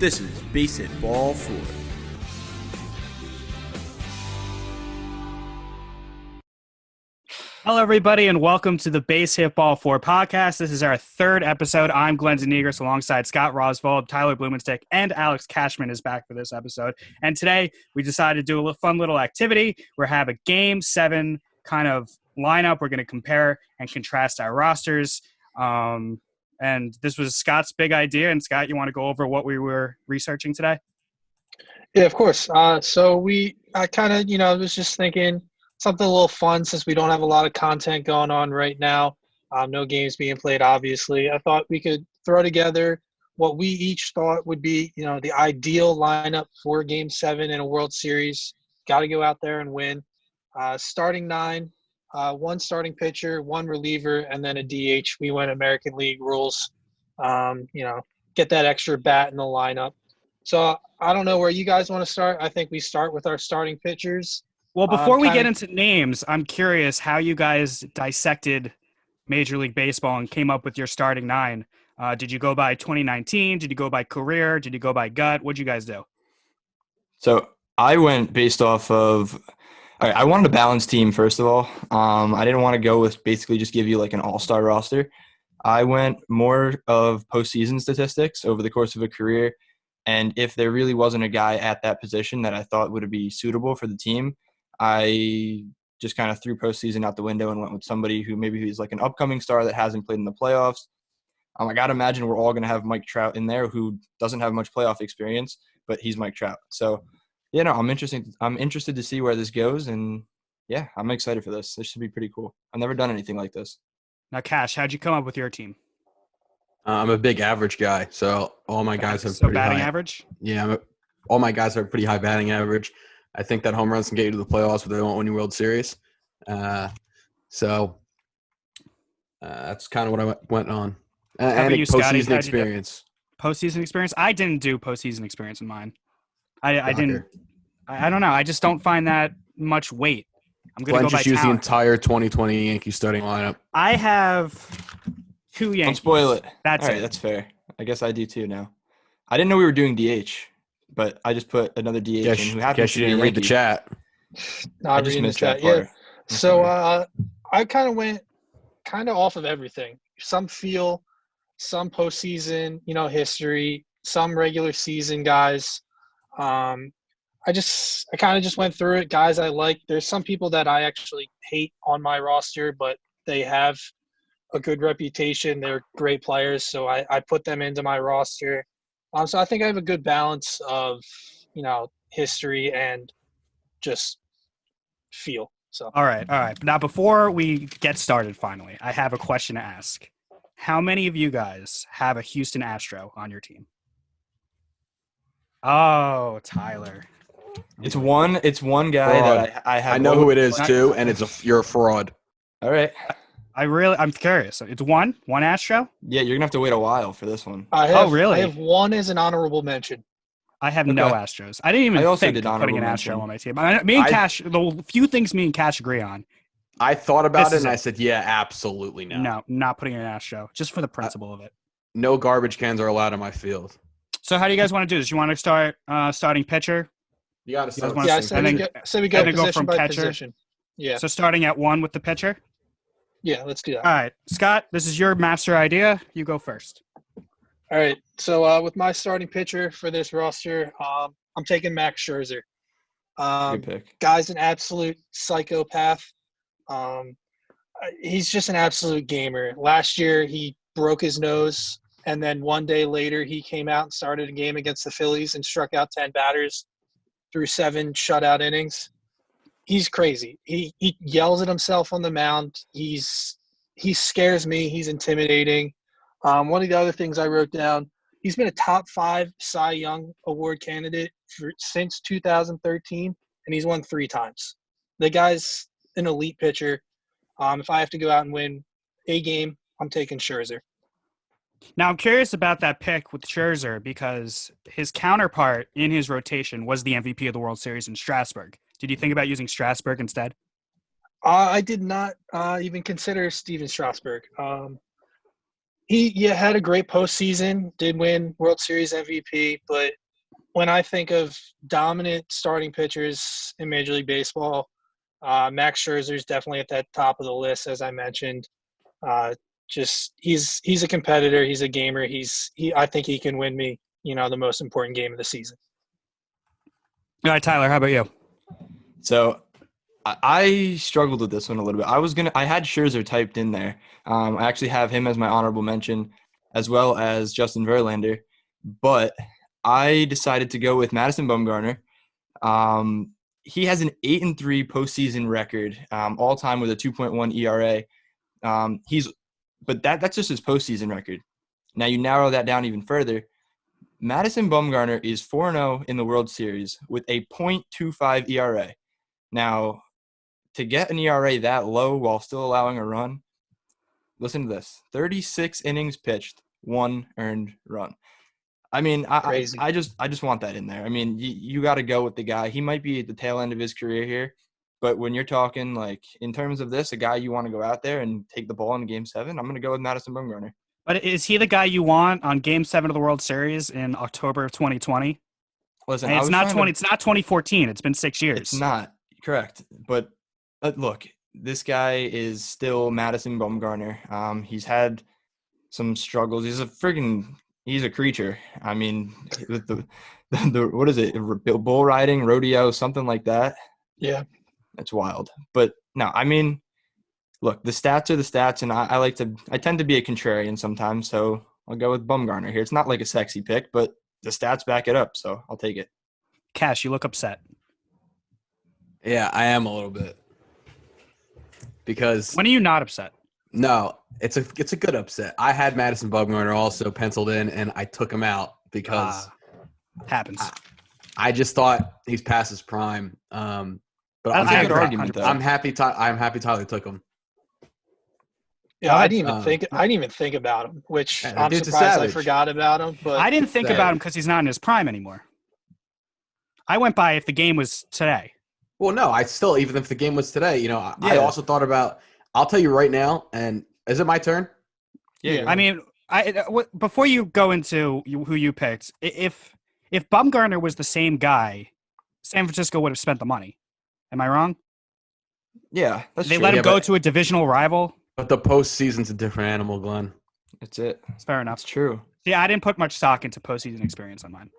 This is Base Hit Ball 4. Hello, everybody, and welcome to the BASEHITBALL4 podcast. This is our third episode. I'm Glenn Zanegris alongside Scott Roswald, Tyler Blumenstick, and Alex Cashman is back for this episode. And today, we decided to do a fun little activity. We're have a Game 7 kind of lineup. We're going to compare and contrast our rosters. And this was Scott's big idea. And Scott, you want to go over what we were researching today? Yeah, of course. I kind of, was just thinking something a little fun since we don't have a lot of content going on right now. No games being played, obviously. I thought we could throw together what we each thought would be, the ideal lineup for Game 7 in a World Series. Got to go out there and win. Starting 9, one starting pitcher, one reliever, and then a DH. We went American League rules. Get that extra bat in the lineup. So I don't know where you guys want to start. I think we start with our starting pitchers. Well, before we get into names, I'm curious how you guys dissected Major League Baseball and came up with your starting 9. Did you go by 2019? Did you go by career? Did you go by gut? What'd you guys do? So I went based off of – all right, I wanted a balanced team, first of all. I didn't want to go with basically just give you like an all-star roster. I went more of postseason statistics over the course of a career, and if there really wasn't a guy at that position that I thought would be suitable for the team, I just kind of threw postseason out the window and went with somebody who maybe he's like an upcoming star that hasn't played in the playoffs. I got to imagine we're all going to have Mike Trout in there, who doesn't have much playoff experience, but he's Mike Trout. So, I'm interested to see where this goes, and yeah, I'm excited for this. This should be pretty cool. I've never done anything like this. Now, Cash, how'd you come up with your team? I'm a big average guy, so all my guys have pretty batting average? Yeah, all my guys have pretty high batting average. I think that home runs can get you to the playoffs, but they won't win you World Series. So that's kind of what I went on. And postseason experience. Postseason experience? I didn't do postseason experience in mine. I didn't. I don't know. I just don't find that much weight. I'm going to go by use talent. the entire 2020 Yankees starting lineup. I have 2 Yankees. Don't spoil it. That's all right, it. That's fair. I guess I do too now. I didn't know we were doing DH, but I just put another DH in. Who guess you didn't read the chat. No, I just missed that part. Yeah. So I kind of went off of everything. Some feel, some postseason, history, some regular season guys. I kind of just went through it. Guys I like. There's some people that I actually hate on my roster, but they have a good reputation. They're great players, so I put them into my roster. So I think I have a good balance of, history and just feel. So All right. Now, before we get started, finally, I have a question to ask. How many of you guys have a Houston Astro on your team? Oh, Tyler. It's one guy Fraud. that I have. I know who it is too, and you're a fraud. All right. I'm curious. It's one Astro? Yeah, you're gonna have to wait a while for this one. Really? I have one as an honorable mention. I have no Astros. I didn't even think of putting an Astro on my team. Me and Cash, the few things me and Cash agree on. I thought about it, and I said, yeah, absolutely not. No, not putting an Astro, just for the principle of it. No garbage cans are allowed in my field. So how do you guys want to do this? You want to start starting pitcher? You got to start. Yeah, so we go position by position. Yeah. So starting at 1 with the pitcher? Yeah, let's do that. All right. Scott, this is your master idea. You go first. All right. So with my starting pitcher for this roster, I'm taking Max Scherzer. Good pick. Guy's an absolute psychopath. He's just an absolute gamer. Last year, he broke his nose, and then one day later, he came out and started a game against the Phillies and struck out 10 batters through 7 shutout innings. He's crazy. He yells at himself on the mound. He scares me. He's intimidating. One of the other things I wrote down, he's been a top 5 Cy Young Award candidate since 2013, and he's won 3 times. The guy's an elite pitcher. If I have to go out and win a game, I'm taking Scherzer. Now, I'm curious about that pick with Scherzer because his counterpart in his rotation was the MVP of the World Series in Strasburg. Did you think about using Strasburg instead? I did not even consider Steven Strasburg. he had a great postseason, did win World Series MVP, but when I think of dominant starting pitchers in Major League Baseball, Max Scherzer is definitely at that top of the list, as I mentioned. Just he's a competitor, he's a gamer. I think he can win me, the most important game of the season. All right, Tyler, how about you? So I struggled with this one a little bit. I had Scherzer typed in there. I actually have him as my honorable mention, as well as Justin Verlander, but I decided to go with Madison Bumgarner. He has an 8-3 postseason record, all time with a 2.1 ERA. But that's just his postseason record. Now you narrow that down even further. Madison Bumgarner is 4-0 in the World Series with a .25 ERA. Now, to get an ERA that low while still allowing a run, listen to this: 36 innings pitched, 1 earned run. I mean, Crazy. I just want that in there. I mean, you got to go with the guy. He might be at the tail end of his career here, but when you're talking like in terms of this, a guy you want to go out there and take the ball in Game 7, I'm going to go with Madison Bumgarner. But is he the guy you want on Game 7 of the World Series in October of 2020? Listen, It's not 2014. It's been 6 years. It's not correct, but look, this guy is still Madison Bumgarner. He's had some struggles. He's a creature. I mean, with the what is it? Bull riding, rodeo, something like that. Yeah, that's wild. But no, I mean, look, the stats are the stats, and I tend to be a contrarian sometimes, so I'll go with Bumgarner here. It's not like a sexy pick, but the stats back it up, so I'll take it. Cash, you look upset. Yeah, I am a little bit. Because when are you not upset? No, it's a good upset. I had Madison Bumgarner also penciled in, and I took him out because happens. I just thought he's past his prime. But I'm That's a happy, good argument, though. I'm happy Tyler took him. Yeah, I didn't even think about him, which I'm surprised I forgot about him. But I didn't think about him because he's not in his prime anymore. I went by if the game was today. Well, no, even if the game was today, I also thought about. I'll tell you right now, and is it my turn? Yeah. I mean, before you go into who you picked, if Bumgarner was the same guy, San Francisco would have spent the money. Am I wrong? Yeah, that's they true. let him go to a divisional rival. But the postseason's a different animal, Glenn. That's it. It's fair enough. It's true. Yeah, I didn't put much stock into postseason experience on mine,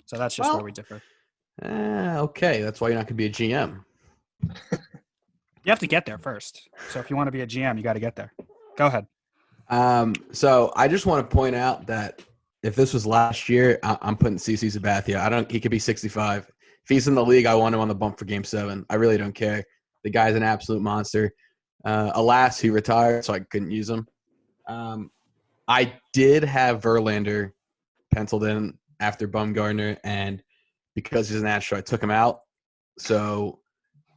so that's just where we differ. Okay, that's why you're not going to be a GM. You have to get there first. So if you want to be a GM, you got to get there. Go ahead. So I just want to point out that if this was last year, I'm putting CC Sabathia. He could be 65. If he's in the league, I want him on the bump for Game 7. I really don't care. The guy's an absolute monster. Alas, he retired, so I couldn't use him. I did have Verlander penciled in after Bumgarner, and because he's an Astro, I took him out. So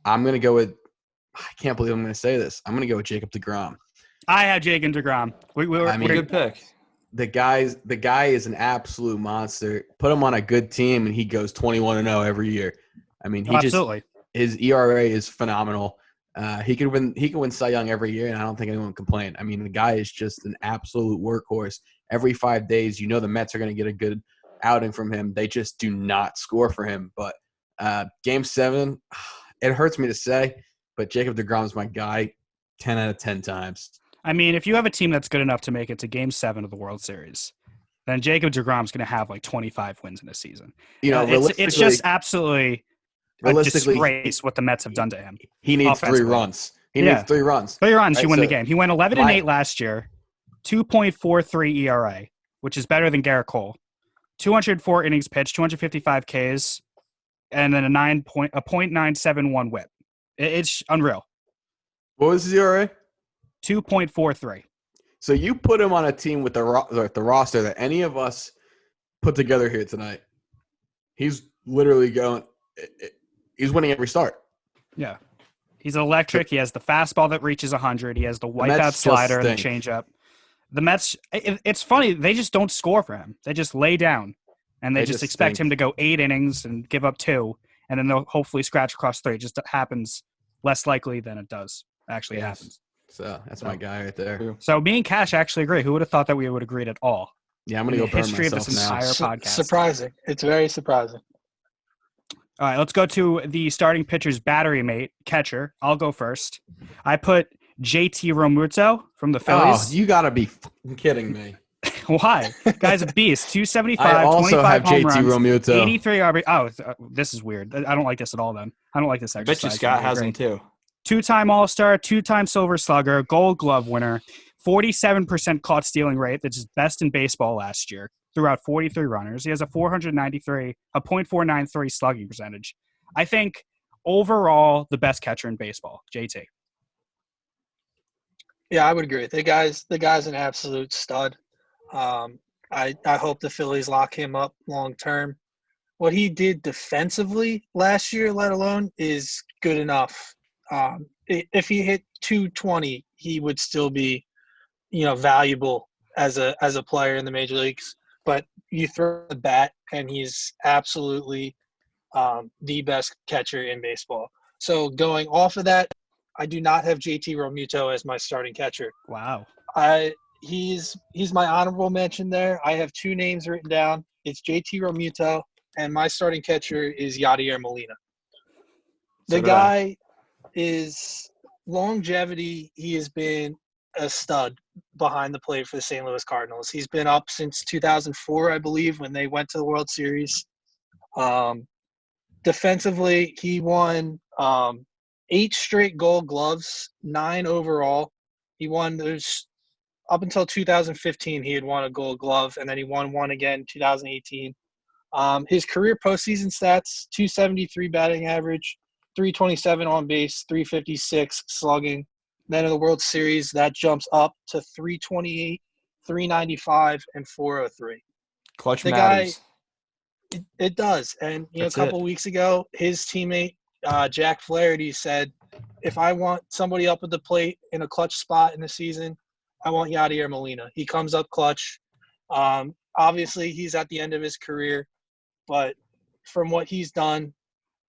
I'm going to go with – I can't believe I'm going to say this. I'm going to go with Jacob deGrom. I had Jacob deGrom. Good pick. The guy is an absolute monster. Put him on a good team, and he goes 21-0 every year. I mean, his ERA is phenomenal. He could win Cy Young every year, and I don't think anyone would complain. I mean, the guy is just an absolute workhorse. Every 5 days, the Mets are going to get a good outing from him. They just do not score for him. But Game 7, it hurts me to say, but Jacob deGrom's my guy 10 out of 10 times. I mean, if you have a team that's good enough to make it to Game 7 of the World Series, then Jacob deGrom's going to have like 25 wins in a season. It's just absolutely a disgrace what the Mets have done to him. He needs 3 runs. Needs 3 runs. 3 runs, right, you win the game. He went 11-8 last year, 2.43 ERA, which is better than Garrett Cole. 204 innings pitched, 255 Ks, and then a .971 WHIP. It's unreal. What was his ERA? 2.43. So you put him on a team with the roster that any of us put together here tonight. He's literally going. He's winning every start. Yeah, he's electric. He has the fastball that reaches 100. He has the wipeout slider and the changeup. The Mets. It's funny. They just don't score for him. They just lay down, and they just expect him to go 8 innings and give up 2, and then they'll hopefully scratch across 3. It just happens less likely than it does actually happens. So that's my guy right there. True. So me and Cash actually agree. Who would have thought that we would agreed at all? Yeah, I'm In gonna the go burn history of this myself now. entire podcast. Surprising. It's very surprising. All right, let's go to the starting pitcher's battery mate, catcher. I'll go first. I put JT Realmuto from the Oh, Phillies. you gotta be kidding me. Why? Guy's a beast. 275, I also 25 have home JT runs, Realmuto. 83 RB. Oh, this is weird. I don't like this at all then. I don't like this I bet you exercise. Scott has him too. Two-time All-Star, two-time Silver Slugger, Gold Glove winner, 47% caught stealing rate, that's just best in baseball last year. Threw out 43 runners. He has a .493 slugging percentage. I think overall the best catcher in baseball, JT. Yeah, I would agree. The guy's an absolute stud. I hope the Phillies lock him up long term. What he did defensively last year, let alone, is good enough. If he hit 220, he would still be, valuable as a player in the major leagues. But you throw the bat, and he's absolutely the best catcher in baseball. So going off of that, I do not have JT Realmuto as my starting catcher. Wow. He's my honorable mention there. I have two names written down. It's JT Realmuto, and my starting catcher is Yadier Molina. So The did I. guy is longevity. He has been a stud behind the plate for the St. Louis Cardinals. He's been up since 2004, I believe, when they went to the World Series. Defensively, he won 8 straight Gold Gloves, 9 overall. He won those up until 2015. He had won a Gold Glove, and then he won one again in 2018. His career postseason stats: 273 batting average, 327 on base, 356 slugging. Then in the World Series, that jumps up to 328, 395, and 403. Clutch The matters. guy, it does. And That's a couple weeks ago, his teammate Jack Flaherty said, "If I want somebody up at the plate in a clutch spot in the season, I want Yadier Molina. He comes up clutch. Obviously, he's at the end of his career, but from what he's done,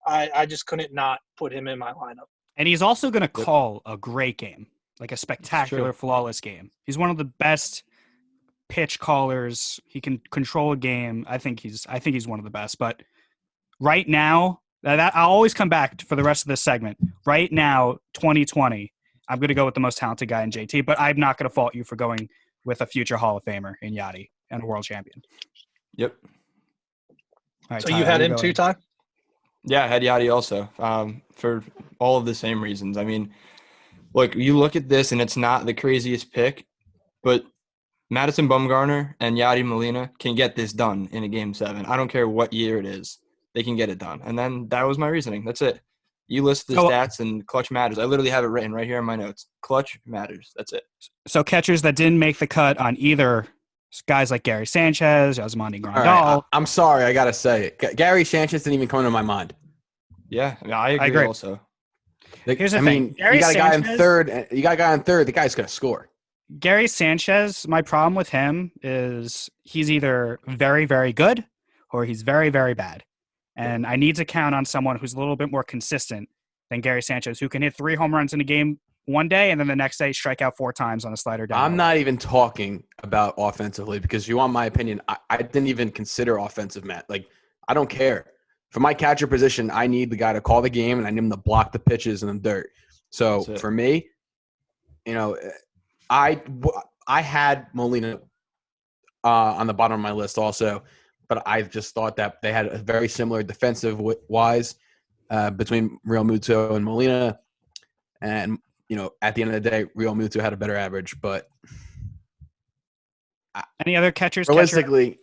I just couldn't not put him in my lineup." And he's also going to call a great game, like a spectacular, flawless game. He's one of the best pitch callers. He can control a game. I think he's one of the best. But right now, that I'll always come back for the rest of this segment. Right now, 2020, I'm going to go with the most talented guy in JT, but I'm not going to fault you for going with a future Hall of Famer in Yachty and a world champion. Yep. All right, So Tyler, you had him go too, ahead. Ty? Yeah, I had Yachty also for all of the same reasons. I mean, look, you look at this, and it's not the craziest pick, but Madison Bumgarner and Yadi Molina can get this done in a Game 7. I don't care what year it is. They can get it done. And then that was my reasoning. That's it. You list the stats, and clutch matters. I literally have it written right here in my notes. Clutch matters. That's it. So catchers that didn't make the cut on either guys like Gary Sanchez, Yasmani Grandal. All right, I'm sorry, I gotta say it. Gary Sanchez didn't even come into my mind. Yeah, I agree also. Here's the I thing. mean, Gary you got a guy in Sanchez- third. You got a guy in third. The guy's gonna score. Gary Sanchez, my problem with him is he's either very, very good or he's very, very bad. And I need to count on someone who's a little bit more consistent than Gary Sanchez, who can hit 3 home runs in a game one day and then the next day strike out 4 times on a slider down. I'm not even talking about offensively because you want my opinion. I didn't even consider offensive, Matt. Like, I don't care. For my catcher position, I need the guy to call the game and I need him to block the pitches in the dirt. So for me, I had Molina on the bottom of my list also, but I just thought that they had a very similar defensive wise between Realmuto and Molina. And, at the end of the day, Realmuto had a better average. But any other catchers? Realistically,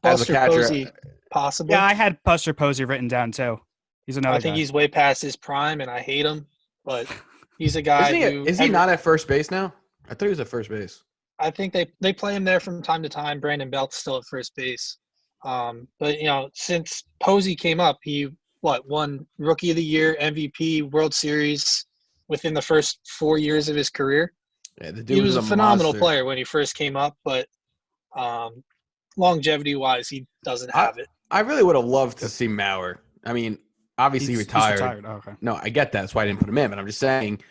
as a Buster catcher, Posey, possibly. Yeah, I had Buster Posey written down too. He's another I think guy. he's way past his prime, and I hate him. But he's a guy is he not at first base now? I thought he was at first base. I think they play him there from time to time. Brandon Belt's still at first base. But since Posey came up, he won Rookie of the Year, MVP, World Series within the first 4 years of his career. Yeah, the dude He was a phenomenal monster. player when he first came up, but longevity wise, he doesn't have it. I really would have loved to see Mauer. I mean, obviously He's retired. Oh, okay. No, I get that. That's why I didn't put him in. But I'm just saying,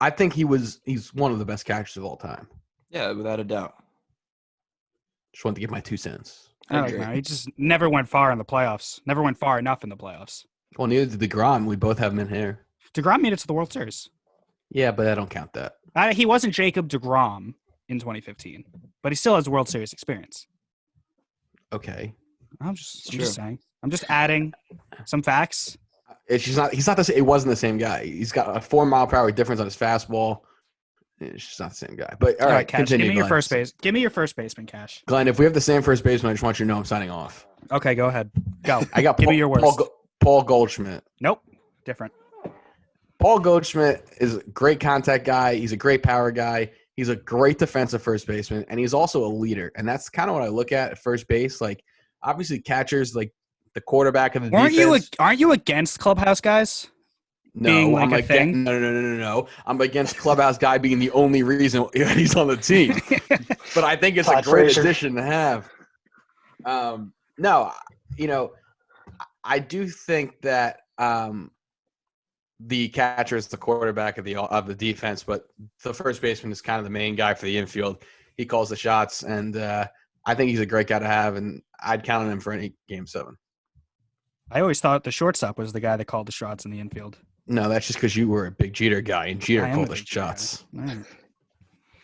I think he's one of the best catchers of all time. Yeah, without a doubt. Just wanted to give my 2 cents. I don't know. He just never went far in the playoffs. Never went far enough in the playoffs. Well, neither did DeGrom. We both have him in here. DeGrom made it to the World Series. Yeah, but I don't count that. He wasn't Jacob DeGrom in 2015, but he still has World Series experience. Okay. I'm just saying. I'm just adding some facts. It's just not. He's not the same. It wasn't the same guy. He's got a 4 mile per hour difference on his fastball. It's just not the same guy. But all right, Cash, continue. give me your Glenn. first base. Give me your first baseman, Cash. Glenn, if we have the same first baseman, I just want you to know I'm signing off. Okay, go ahead. Go. I got give me your worst. Paul Goldschmidt. Nope. Different. Paul Goldschmidt is a great contact guy. He's a great power guy. He's a great defensive first baseman, and he's also a leader. And that's kind of what I look at first base. Like, obviously, catchers, like the quarterback of the defense. Aren't you against clubhouse guys? No, being like I'm a thing? No. I'm against clubhouse guy being the only reason he's on the team. But I think it's a great addition to have. No, I do think that the catcher is the quarterback of the defense, but the first baseman is kind of the main guy for the infield. He calls the shots, and I think he's a great guy to have, and I'd count on him for any Game 7. I always thought the shortstop was the guy that called the shots in the infield. No, that's just because you were a big Jeter guy, and Jeter called the shots. Right.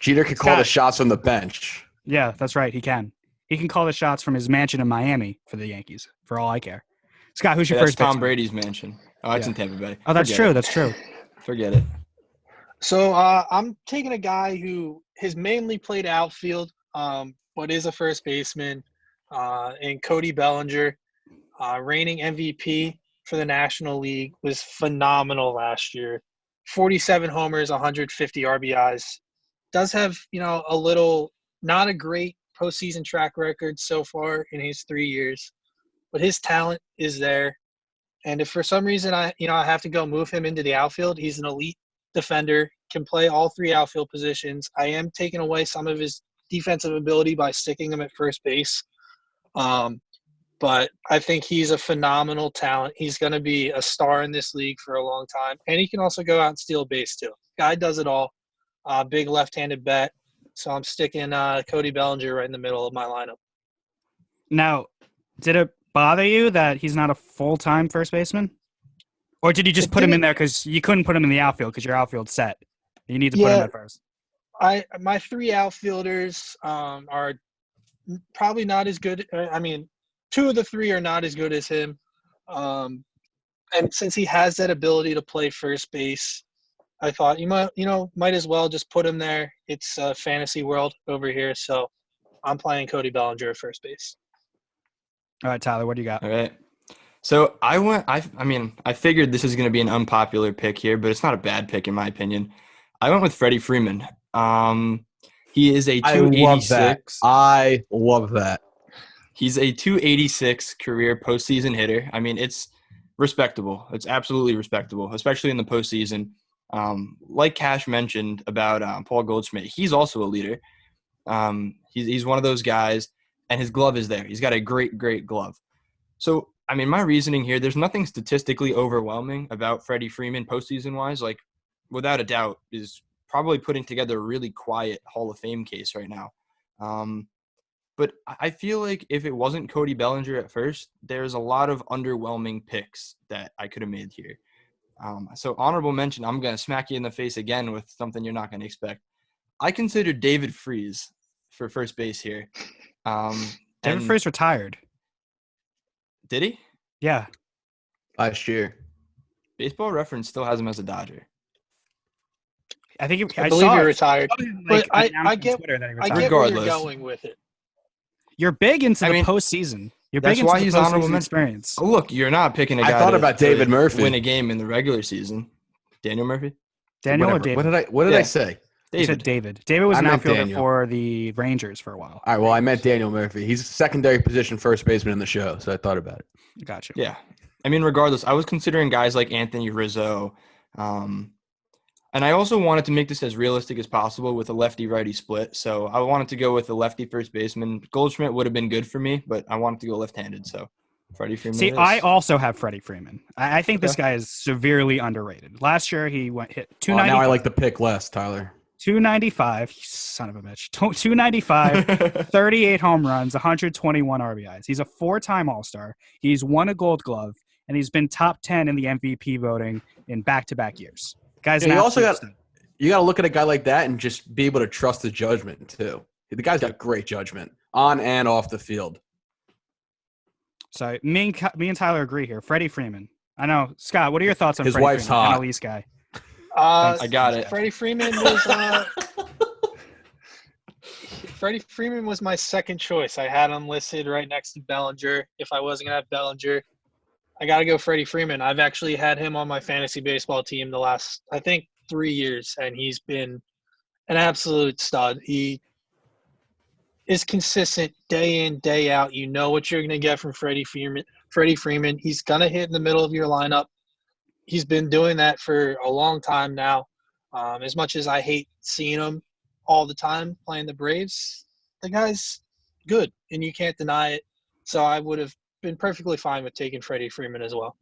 Jeter could call the shots from the bench. Yeah, that's right. He can. He can call the shots from his mansion in Miami for the Yankees, for all I care. Scott, who's your first That's Tom baseman? Brady's mansion. Oh, it's in Tampa Bay. Oh, that's true. That's true. Forget it. So I'm taking a guy who has mainly played outfield, but is a first baseman, and Cody Bellinger, reigning MVP for the National League, was phenomenal last year. 47 homers, 150 RBIs. Does have, a little, not a great postseason track record so far in his 3 years, but his talent is there. And if for some reason I have to go move him into the outfield, he's an elite defender, can play all 3 outfield positions. I am taking away some of his defensive ability by sticking him at first base. But I think he's a phenomenal talent. He's going to be a star in this league for a long time. And he can also go out and steal a base too. Guy does it all. Big left-handed bat. So I'm sticking Cody Bellinger right in the middle of my lineup. Now, did it bother you that he's not a full-time first baseman? Or did you just put him in there because you couldn't put him in the outfield because your outfield's set? You need to put him at first. My 3 outfielders are probably not as good. 2 of the 3 are not as good as him. And since he has that ability to play first base, I thought you might as well just put him there. It's a fantasy world over here, so I'm playing Cody Bellinger at first base. All right, Tyler, what do you got? All right. So I figured this is going to be an unpopular pick here, but it's not a bad pick in my opinion. I went with Freddie Freeman. He is a 286. I love that. He's a 286 career postseason hitter. I mean, it's respectable. It's absolutely respectable, especially in the postseason. Like Cash mentioned about Paul Goldschmidt, he's also a leader. He's one of those guys, and his glove is there. He's got a great, great glove. So, my reasoning here, there's nothing statistically overwhelming about Freddie Freeman postseason-wise. Like, without a doubt, is probably putting together a really quiet Hall of Fame case right now. But I feel like if it wasn't Cody Bellinger at first, there's a lot of underwhelming picks that I could have made here. So honorable mention, I'm going to smack you in the face again with something you're not going to expect. I consider David Freese for first base here. David Freese retired. Did he? Yeah. Last year. Baseball Reference still has him as a Dodger. I believe he retired. But I get where you're going with it. You're big into the postseason. You're big into the postseason experience. Oh, look, you're not picking a guy. I thought about David Murphy. Win a game in the regular season. Daniel Murphy? Daniel or David? What did I say? You said David. David was an outfielder for the Rangers for a while. All right, well, I meant Daniel Murphy. He's secondary position first baseman in the show, so I thought about it. Gotcha. Yeah. Regardless, I was considering guys like Anthony Rizzo. And I also wanted to make this as realistic as possible with a lefty-righty split. So I wanted to go with a lefty first baseman. Goldschmidt would have been good for me, but I wanted to go left-handed. So Freddie Freeman. See, it is. I also have Freddie Freeman. I think this Okay. guy is severely underrated. Last year, he hit Oh, 290. now I like the pick less, Tyler. 295. You son of a bitch. 295, 38 home runs, 121 RBIs. He's a 4-time All-Star. He's won a Gold Glove, and he's been top 10 in the MVP voting in back-to-back years. Guy's Yeah, an you also absolute got stud. you got to look at a guy like that and just be able to trust his judgment too. The guy's got great judgment on and off the field. So me and Tyler agree here. Freddie Freeman. I know. Scott, what are your thoughts on His Freddie wife's Freeman? hot. NL East guy. I got it. Freddie Freeman was my second choice. I had him listed right next to Bellinger. If I wasn't gonna have Bellinger, I gotta go Freddie Freeman. I've actually had him on my fantasy baseball team the last, I think, 3 years, and he's been an absolute stud. He is consistent day in, day out. You know what you're gonna get from Freddie Freeman. He's gonna hit in the middle of your lineup. He's been doing that for a long time now. As much as I hate seeing him all the time playing the Braves, the guy's good, and you can't deny it. So I would have been perfectly fine with taking Freddie Freeman as well.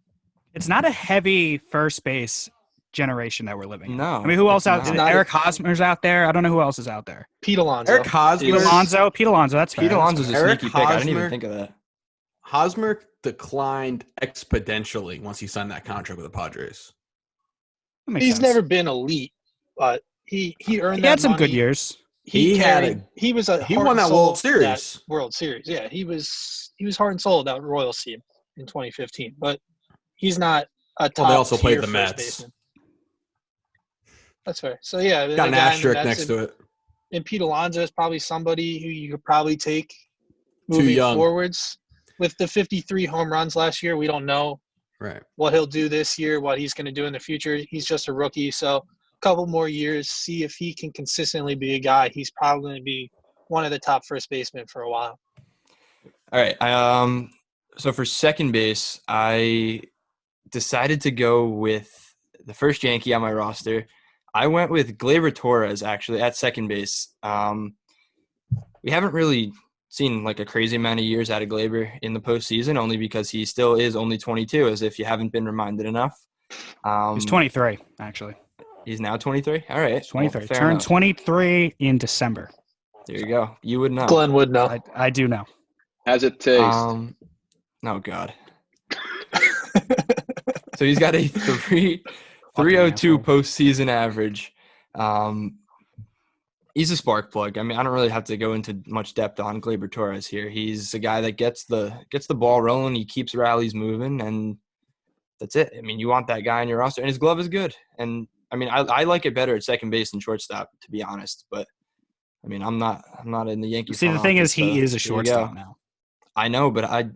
It's not a heavy first base generation that we're living in. No, I mean, who else it's out? not. Eric Hosmer's out there. I don't know who else is out there. Pete Alonso. Eric Hosmer. Pete Alonso. That's fair. Pete Alonso's a Eric sneaky pick. I didn't even Hosmer. think of that. Hosmer declined exponentially once he signed that contract with the Padres. That makes He's sense. never been elite, but he earned He that had some money. good years. He He won that World Series. World Series. Yeah, he was heart and soul of that Royals team in 2015. But he's not a top. Well, they also played tier the first Mets. baseman. That's fair. So yeah, Got an asterisk next to it. And Pete Alonso is probably somebody who you could probably take Too moving young. forwards. With the 53 home runs last year, we don't know Right. what he'll do this year, what he's going to do in the future. He's just a rookie, so a couple more years, see if he can consistently be a guy. He's probably going to be one of the top first basemen for a while. All right. So for second base, I decided to go with the first Yankee on my roster. I went with Gleyber Torres, actually, at second base. We haven't really seen like a crazy amount of years out of Gleyber in the postseason, only because he still is only 22, as if you haven't been reminded enough. He's 23, actually. He's now 23? All right. He's 23. Well, fair Turned enough. 23 in December. There you go. You would know. Glenn would know. I do know. How's it taste? Oh, God. So he's got a 302 postseason average. He's a spark plug. I mean, I don't really have to go into much depth on Gleyber Torres here. He's a guy that gets the ball rolling. He keeps rallies moving, and that's it. I mean, you want that guy on your roster, and his glove is good. And I mean, I like it better at second base than shortstop, to be honest. But I mean, I'm not in the Yankees. See, the thing is, he is a shortstop now. I know, but I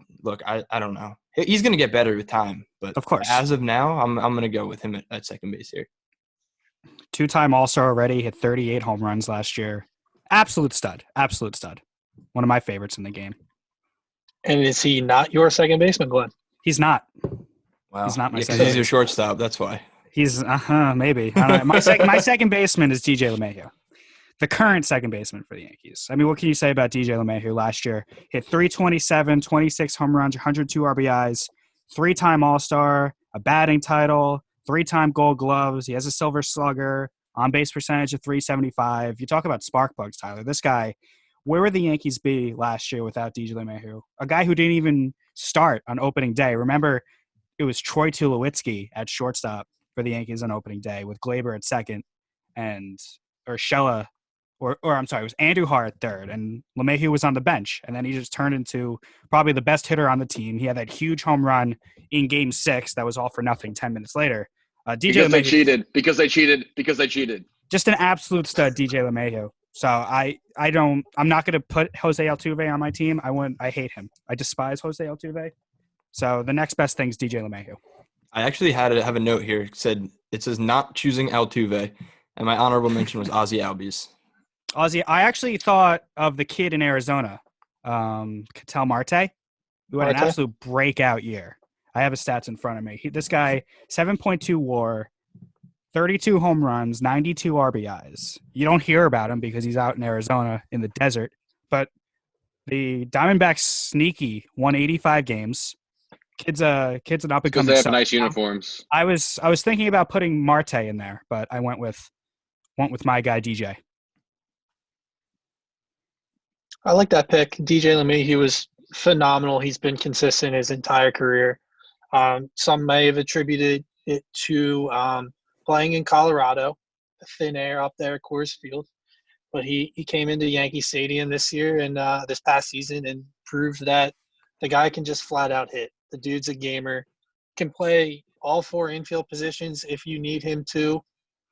don't know. He's going to get better with time, but Of course. as of now, I'm going to go with him at second base here. 2-time All-Star already, hit 38 home runs last year. Absolute stud. Absolute stud. One of my favorites in the game. And is he not your second baseman, Glenn? He's not. Wow. He's not my because second he's your shortstop. That's why. He's maybe. I don't know. My second baseman is DJ LeMahieu, the current second baseman for the Yankees. I mean, what can you say about DJ LeMahieu? Last year, hit 327, 26 home runs, 102 RBIs, 3-time All-Star, a batting title, 3-time Gold Gloves. He has a Silver Slugger, on-base percentage of 375. You talk about spark plugs, Tyler. This guy, where would the Yankees be last year without DJ LeMahieu? A guy who didn't even start on opening day. Remember, it was Troy Tulowitzki at shortstop for the Yankees on opening day with Gleyber at second and Urshela, or I'm sorry, it was Andujar at third, and LeMahieu was on the bench. And then he just turned into probably the best hitter on the team. He had that huge home run in Game 6 that was all for nothing 10 minutes later. DJ LeMahieu, Because they cheated. just an absolute stud, DJ LeMahieu. So I'm not going to put Jose Altuve on my team. I hate him. I despise Jose Altuve. So the next best thing is DJ LeMahieu. I actually have a note here. It says not choosing Altuve, and my honorable mention was Ozzy Albies. Ozzy, I actually thought of the kid in Arizona, Ketel Marte, who had an Marte? absolute breakout year. I have his stats in front of me. This guy, 7.2 WAR, 32 home runs, 92 RBIs. You don't hear about him because he's out in Arizona in the desert. But the Diamondbacks sneaky won 85 games. Kid's an up and Because coming. they have nice uniforms. I was thinking about putting Marte in there, but I went with my guy DJ. I like that pick. DJ LeMay, he was phenomenal. He's been consistent his entire career. Some may have attributed it to playing in Colorado, thin air up there at Coors Field. But he came into Yankee Stadium this year and this past season and proved that the guy can just flat out hit. The dude's a gamer, can play all 4 infield positions if you need him to.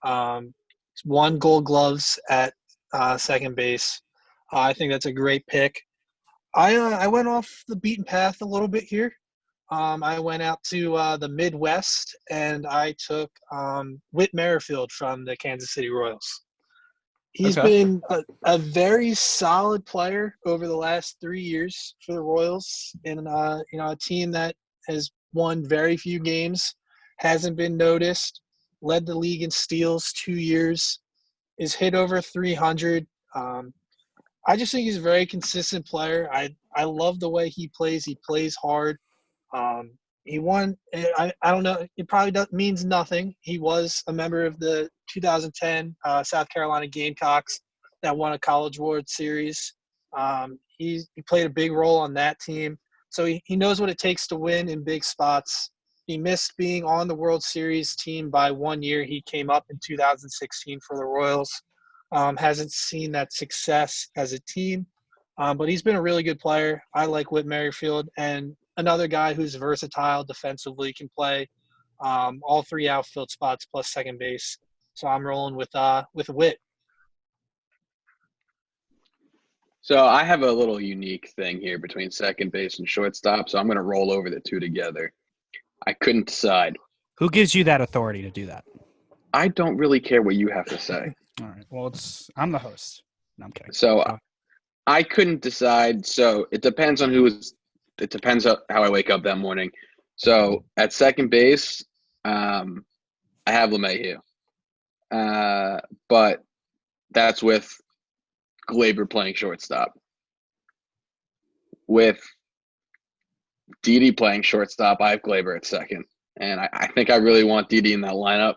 1 Gold Gloves at second base. I think that's a great pick. I went off the beaten path a little bit here. I went out to the Midwest and I took Whit Merrifield from the Kansas City Royals. He's been a very solid player over the last 3 years for the Royals, in a team that has won very few games, hasn't been noticed, led the league in steals 2 years, is hit over 300. I just think he's a very consistent player. I love the way he plays. He plays hard. He won. I don't know. It probably means nothing. He was a member of the 2010 South Carolina Gamecocks that won a College World Series. He played a big role on that team. So he knows what it takes to win in big spots. He missed being on the World Series team by 1 year. He came up in 2016 for the Royals. Hasn't seen that success as a team. But he's been a really good player. I like Whit Merrifield, and another guy who's versatile defensively, can play all 3 outfield spots plus second base. So I'm rolling with Whit. So I have a little unique thing here between second base and shortstop, so I'm going to roll over the 2 together. I couldn't decide. Who gives you that authority to do that? I don't really care what you have to say. All right. Well, I'm the host. No, I'm kidding. So I couldn't decide. So it depends on it depends on how I wake up that morning. So at second base, I have LeMahieu. But that's with Glaber playing shortstop. With Didi playing shortstop, I have Glaber at second. And I think I really want Didi in that lineup.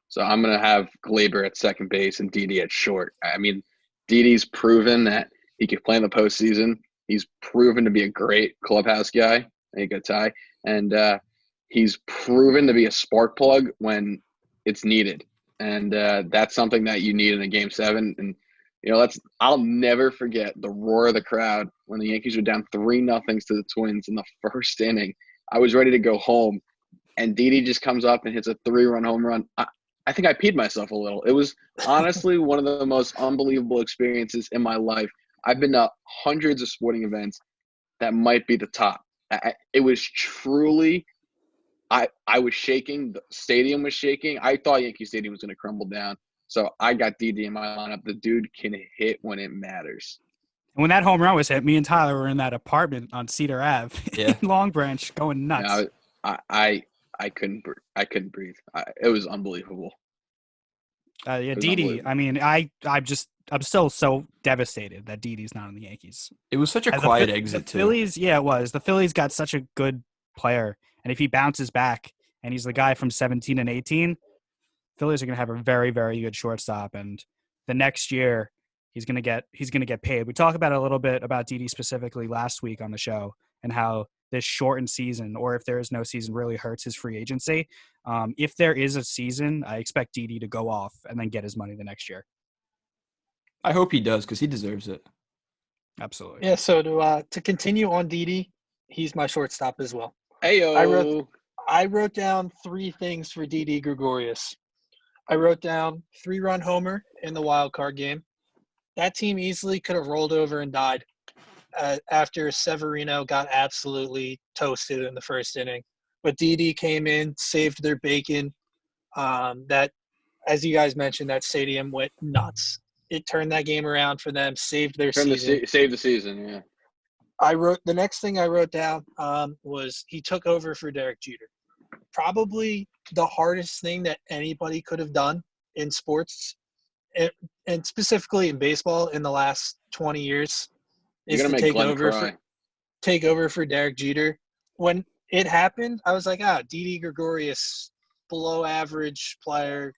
So I'm going to have Glaber at second base and Didi at short. I mean, Didi's proven that he can play in the postseason. He's proven to be a great clubhouse guy, a good tie. And he's proven to be a spark plug when it's needed. And that's something that you need in a Game 7. And, I'll never forget the roar of the crowd when the Yankees were down 3-0 to the Twins in the first inning. I was ready to go home, and Didi just comes up and hits a 3-run home run. I think I peed myself a little. It was honestly one of the most unbelievable experiences in my life. I've been to hundreds of sporting events. That might be the top. It was truly – I was shaking. The stadium was shaking. I thought Yankee Stadium was going to crumble down. So I got Didi in my lineup. The dude can hit when it matters. And when that home run was hit, me and Tyler were in that apartment on Cedar Ave in Long Branch going nuts. I couldn't breathe. It was unbelievable. Didi. I mean, I'm still so devastated that Didi's not in the Yankees. It was such a quiet exit too. Phillies, yeah, it was. The Phillies got such a good player, and if he bounces back, and he's the guy from 17 and 18, Phillies are going to have a very, very good shortstop, and the next year he's going to get paid. We talked about it a little bit about Didi specifically last week on the show, and how this shortened season, or if there is no season, really hurts his free agency. If there is a season, I expect Didi to go off and then get his money the next year. I hope he does, because he deserves it. Absolutely. Yeah, so to continue on Didi, he's my shortstop as well. Heyo. I wrote down 3 things for Didi Gregorius. I wrote down 3-run homer in the wild card game. That team easily could have rolled over and died after Severino got absolutely toasted in the first inning. But Didi came in, saved their bacon. That, as you guys mentioned, that stadium went nuts. It turned that game around for them, saved their season. Saved the season, yeah. The next thing I wrote down was he took over for Derek Jeter. Probably the hardest thing that anybody could have done in sports, and specifically in baseball in the last 20 years, is to take over for Derek Jeter. When it happened, I was like, Didi Gregorius, below average player,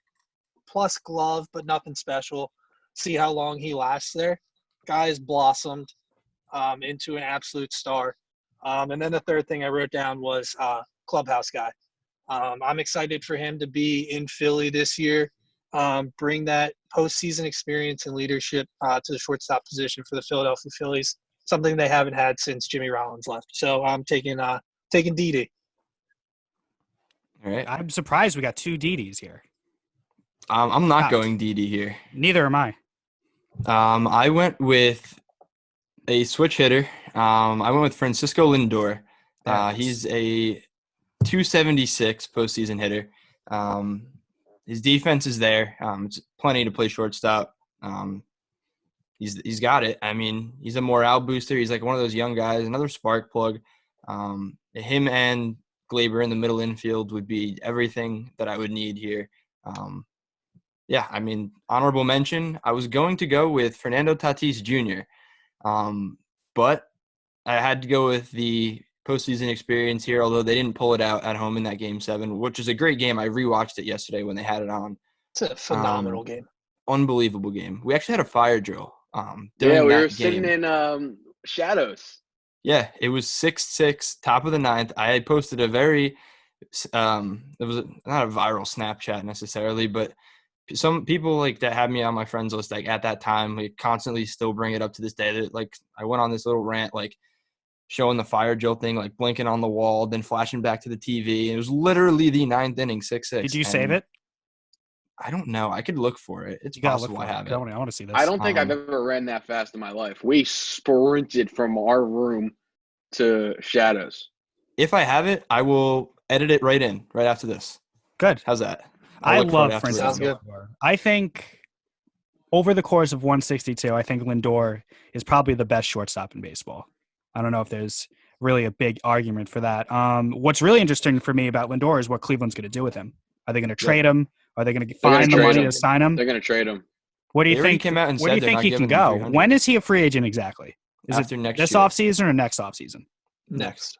plus glove, but nothing special. See how long he lasts there. Guy's blossomed into an absolute star. And then the third thing I wrote down was clubhouse guy. I'm excited for him to be in Philly this year, bring that postseason experience and leadership to the shortstop position for the Philadelphia Phillies, something they haven't had since Jimmy Rollins left. So I'm taking Didi. All right. I'm surprised we got two DDs here. I'm not Shocked. going DD here. Neither am I. I went with a switch hitter. I went with Francisco Lindor. He's a 276 postseason hitter. His defense is there. It's plenty to play shortstop. He's got it. I mean, he's a morale booster. He's like one of those young guys, another spark plug. Him and Glaber in the middle infield would be everything that I would need here. Yeah, I mean, honorable mention. I was going to go with Fernando Tatis Jr., but I had to go with the postseason experience here, although they didn't pull it out at home in that Game 7, which is a great game. I rewatched it yesterday when they had it on. It's a phenomenal game. Unbelievable game. We actually had a fire drill we during that were game. sitting in shadows. Yeah, it was 6-6, top of the ninth. I had posted a very it was not a viral Snapchat necessarily, but some people like that had me on my friends list like at that time, like constantly still bring it up to this day. That like I went on this little rant, like showing the fire drill thing, like blinking on the wall, then flashing back to the TV. It was literally the ninth inning, 6-6. Did you save it? I don't know. I could look for it. It's You gotta look possible for I have it. it. I want to see this. I don't think I've ever ran that fast in my life. We sprinted from our room to shadows. If I have it, I will edit it right after this. Good. How's that? I look for it love after this. Francisco Lindor. I think over the course of 162, I think Lindor is probably the best shortstop in baseball. I don't know if there's really a big argument for that. What's really interesting for me about Lindor is what Cleveland's going to do with him. Are they going to trade him? Are they going to find the money to sign him? They're going to trade him. What do you They already think? came out and Where do said you they're think not he can giving him go? 300. When is he a free agent exactly? Is After it next this year. offseason or next offseason? Next.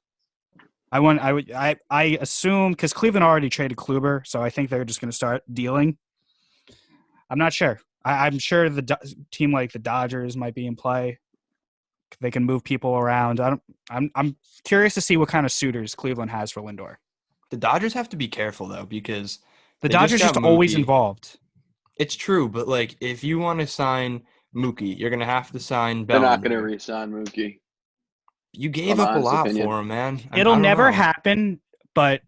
I assume because Cleveland already traded Kluber, so I think they're just going to start dealing. I'm not sure. I'm sure the team like the Dodgers might be in play. They can move people around. I'm curious to see what kind of suitors Cleveland has for Lindor. The Dodgers have to be careful though, because The they Dodgers got just always Mookie. involved. It's true, but like if you want to sign Mookie, you're gonna have to sign They're Bellinger. not going to re-sign Mookie. You gave My up a honest lot opinion. for him, man. I It'll don't never know. happen, but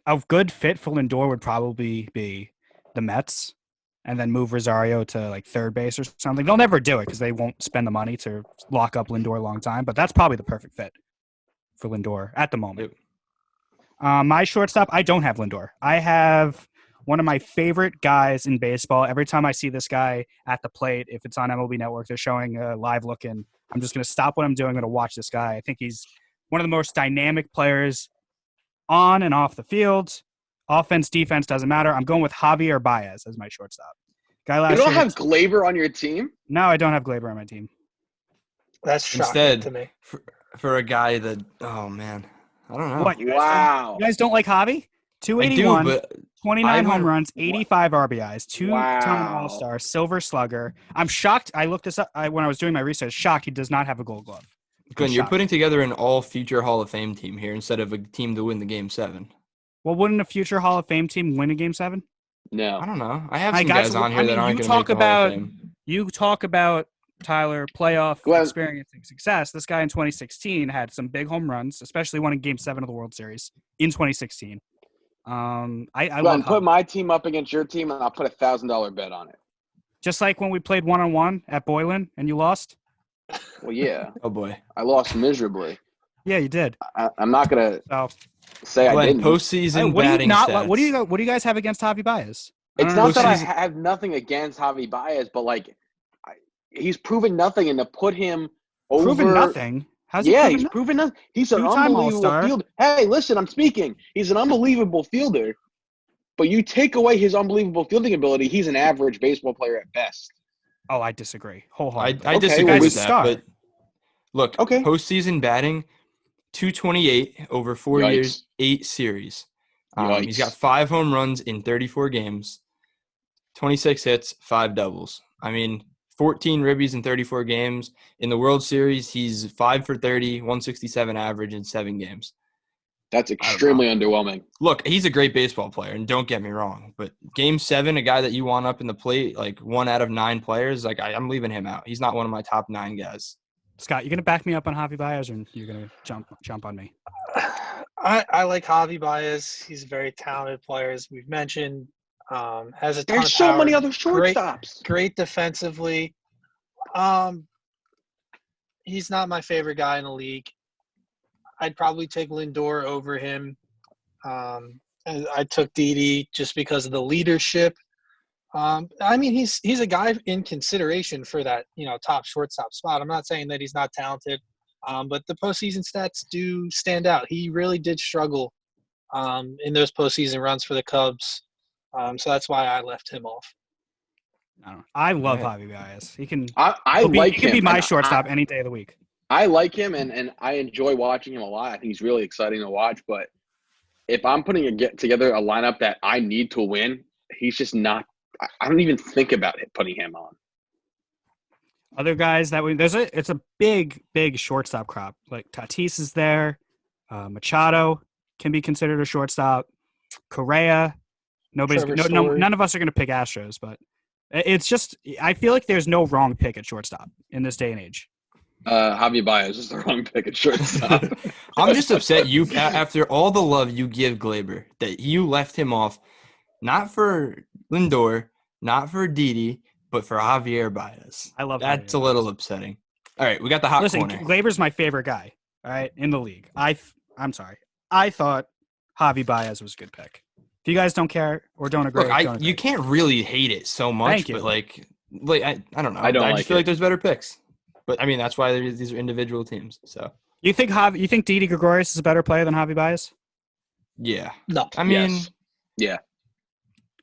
a good fit for Lindor would probably be the Mets and then move Rosario to like third base or something. They'll never do it because they won't spend the money to lock up Lindor a long time, but that's probably the perfect fit for Lindor at the moment. My shortstop, I don't have Lindor. I have one of my favorite guys in baseball. Every time I see this guy at the plate, if it's on MLB Network, they're showing a live look in. I'm just going to stop what I'm doing. I'm going to watch this guy. I think he's one of the most dynamic players on and off the field. Offense, defense, doesn't matter. I'm going with Javier Baez as my shortstop. Guy last You don't year. have Glaber on your team? No, I don't have Glaber on my team. That's shocking Instead, to me. for a guy that, oh man, I don't know. What? You guys Wow. You guys don't like Javi? I 281, do, but 29 I home would- runs, 85 RBIs, two-time Wow. All-Star, Silver Slugger. I'm shocked. I looked this up when I was doing my research. Shocked he does not have a Gold Glove. Glenn, you're shocked. putting together an all-future Hall of Fame team here instead of a team to win the Game 7. Well, wouldn't a future Hall of Fame team win a Game 7? No. I don't know. I have Hi, some guys. guys on I here that mean, aren't you going to make talk the Hall of about- Fame. You talk about, Tyler, playoff Glenn. experience and success. This guy in 2016 had some big home runs, especially one in Game 7 of the World Series in 2016. I Glenn, love put Javi. my team up against your team, and I'll put $1,000 bet on it. Just like when we played one-on-one at Boylan and you lost. Well, yeah. Oh boy. I lost miserably. Yeah, you did. I'm not going to So, say I Glenn, didn't. postseason what do you batting not? stats. What do you guys have against Javi Baez? It's I don't not that I Postseason- have nothing against Javi Baez, but like he's proven nothing, and to put him over Proven nothing. How's he Yeah, proven he's nothing? proven nothing. He's an Two-time unbelievable All-Star. fielder. Hey, listen, I'm speaking. He's an unbelievable fielder, but you take away his unbelievable fielding ability, he's an average baseball player at best. Oh, I disagree wholeheartedly. I Okay, disagree well, with he's a that, star. but look, Okay. postseason batting, 228 over 4 Yikes. years, 8 series. He's got 5 home runs in 34 games, 26 hits, 5 doubles. I mean, 14 ribbies in 34 games. In the World Series, he's 5 for 30, 167 average in 7 games. That's extremely underwhelming. Look, he's a great baseball player, and don't get me wrong, but Game 7, a guy that you want up in the plate, like 1 out of 9 players, like I'm leaving him out. He's not one of my top 9 guys. Scott, you going to back me up on Javi Baez, or you're going to jump on me? I like Javi Baez. He's a very talented player, as we've mentioned. Has a ton There's of so power. many other shortstops. Great defensively. He's not my favorite guy in the league. I'd probably take Lindor over him. I took Didi just because of the leadership. I mean, he's a guy in consideration for that, top shortstop spot. I'm not saying that he's not talented, but the postseason stats do stand out. He really did struggle in those postseason runs for the Cubs, so that's why I left him off. I don't know. I love Javi Baez. He can. I like him. He can be my and shortstop any day of the week. I like him, and I enjoy watching him a lot. I think he's really exciting to watch. But if I'm putting together a lineup that I need to win, he's just not. I don't even think about putting him on. Other guys it's a big shortstop crop. Like Tatis is there, Machado can be considered a shortstop. Correa, none of us are going to pick Astros, but it's just I feel like there's no wrong pick at shortstop in this day and age. Javi Baez is the wrong pick at shortstop. I'm just upset you after all the love you give Glaber that you left him off, not for Lindor, not for Didi, but for Javier Baez. I love that's Javier a little upsetting. All right, we got the hot corner. Glaber's my favorite guy. All right, in the league. I'm sorry. I thought Javi Baez was a good pick. If you guys don't care or don't agree, look, you can't really hate it so much, but like I don't know. I just feel like there's better picks. But I mean, that's why these are individual teams. So you think Didi Gregorius is a better player than Javi Baez? Yeah. No. I mean, yeah.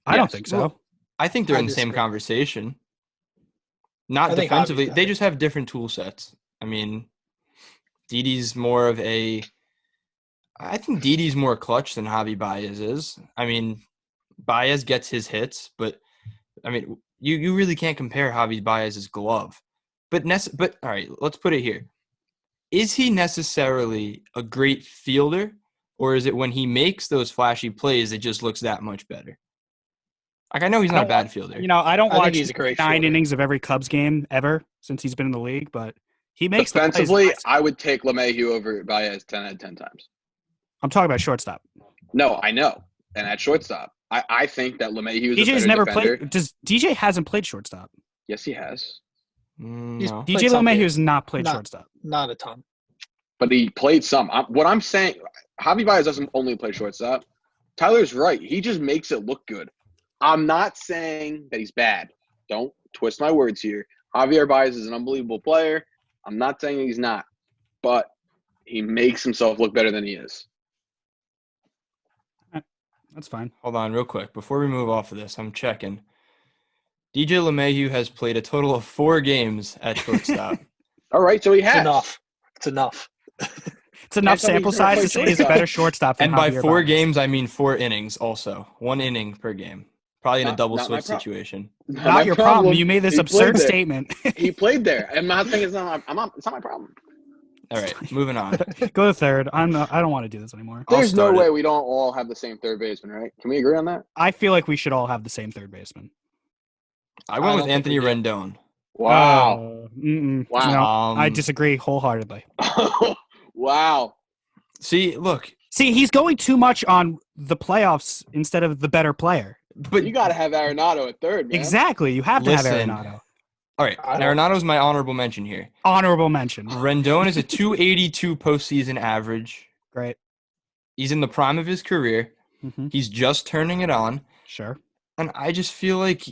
I don't think so. Well, I think they're in the same conversation. Not defensively. They just have different tool sets. I mean, Didi's more of a – I think Didi's more clutch than Javi Baez is. I mean, Baez gets his hits, but, I mean, you really can't compare Javi Baez's glove. But all right, let's put it here. Is he necessarily a great fielder, or is it when he makes those flashy plays, it just looks that much better? Like, I know he's not a bad fielder. I don't watch he's a great 9 fielder. innings of every Cubs game ever since he's been in the league, but he makes defensively, the plays. I would take LeMahieu over Baez 10 out of 10 times. I'm talking about shortstop. No, I know. And at shortstop, I think that LeMahieu is DJ's a better never defender. played. DJ hasn't played shortstop. Yes, he has. No. DJ LeMahieu has not played shortstop. Not a ton. But he played some. What I'm saying, Javi Baez doesn't only play shortstop. Tyler's right. He just makes it look good. I'm not saying that he's bad. Don't twist my words here. Javier Baez is an unbelievable player. I'm not saying he's not. But he makes himself look better than he is. That's fine. Hold on real quick. Before we move off of this, I'm checking. DJ LeMahieu has played a total of 4 games at shortstop. All right, so he has. It's enough. It's enough sample size to say he's a better shortstop than And by Javier 4 Baez. games, I mean 4 innings also. 1 inning per game. Probably in a double not my switch situation. Not your problem. You made this absurd statement. He played there. I'm not saying it's not my problem. All right, moving on. Go to third. I don't want to do this anymore. There's no start way it. we don't all have the same third baseman, right? Can we agree on that? I feel like we should all have the same third baseman. I went with don't think Anthony we do. Rendon. Wow. No, I disagree wholeheartedly. Wow. See, look. See, he's going too much on the playoffs instead of the better player. But You got to have Arenado at third, man. Exactly. You have to have Listen. Arenado. All right, Arenado's my honorable mention here. Honorable mention. Rendon is a 282 postseason average. Great. He's in the prime of his career. Mm-hmm. He's just turning it on. Sure. And I just feel like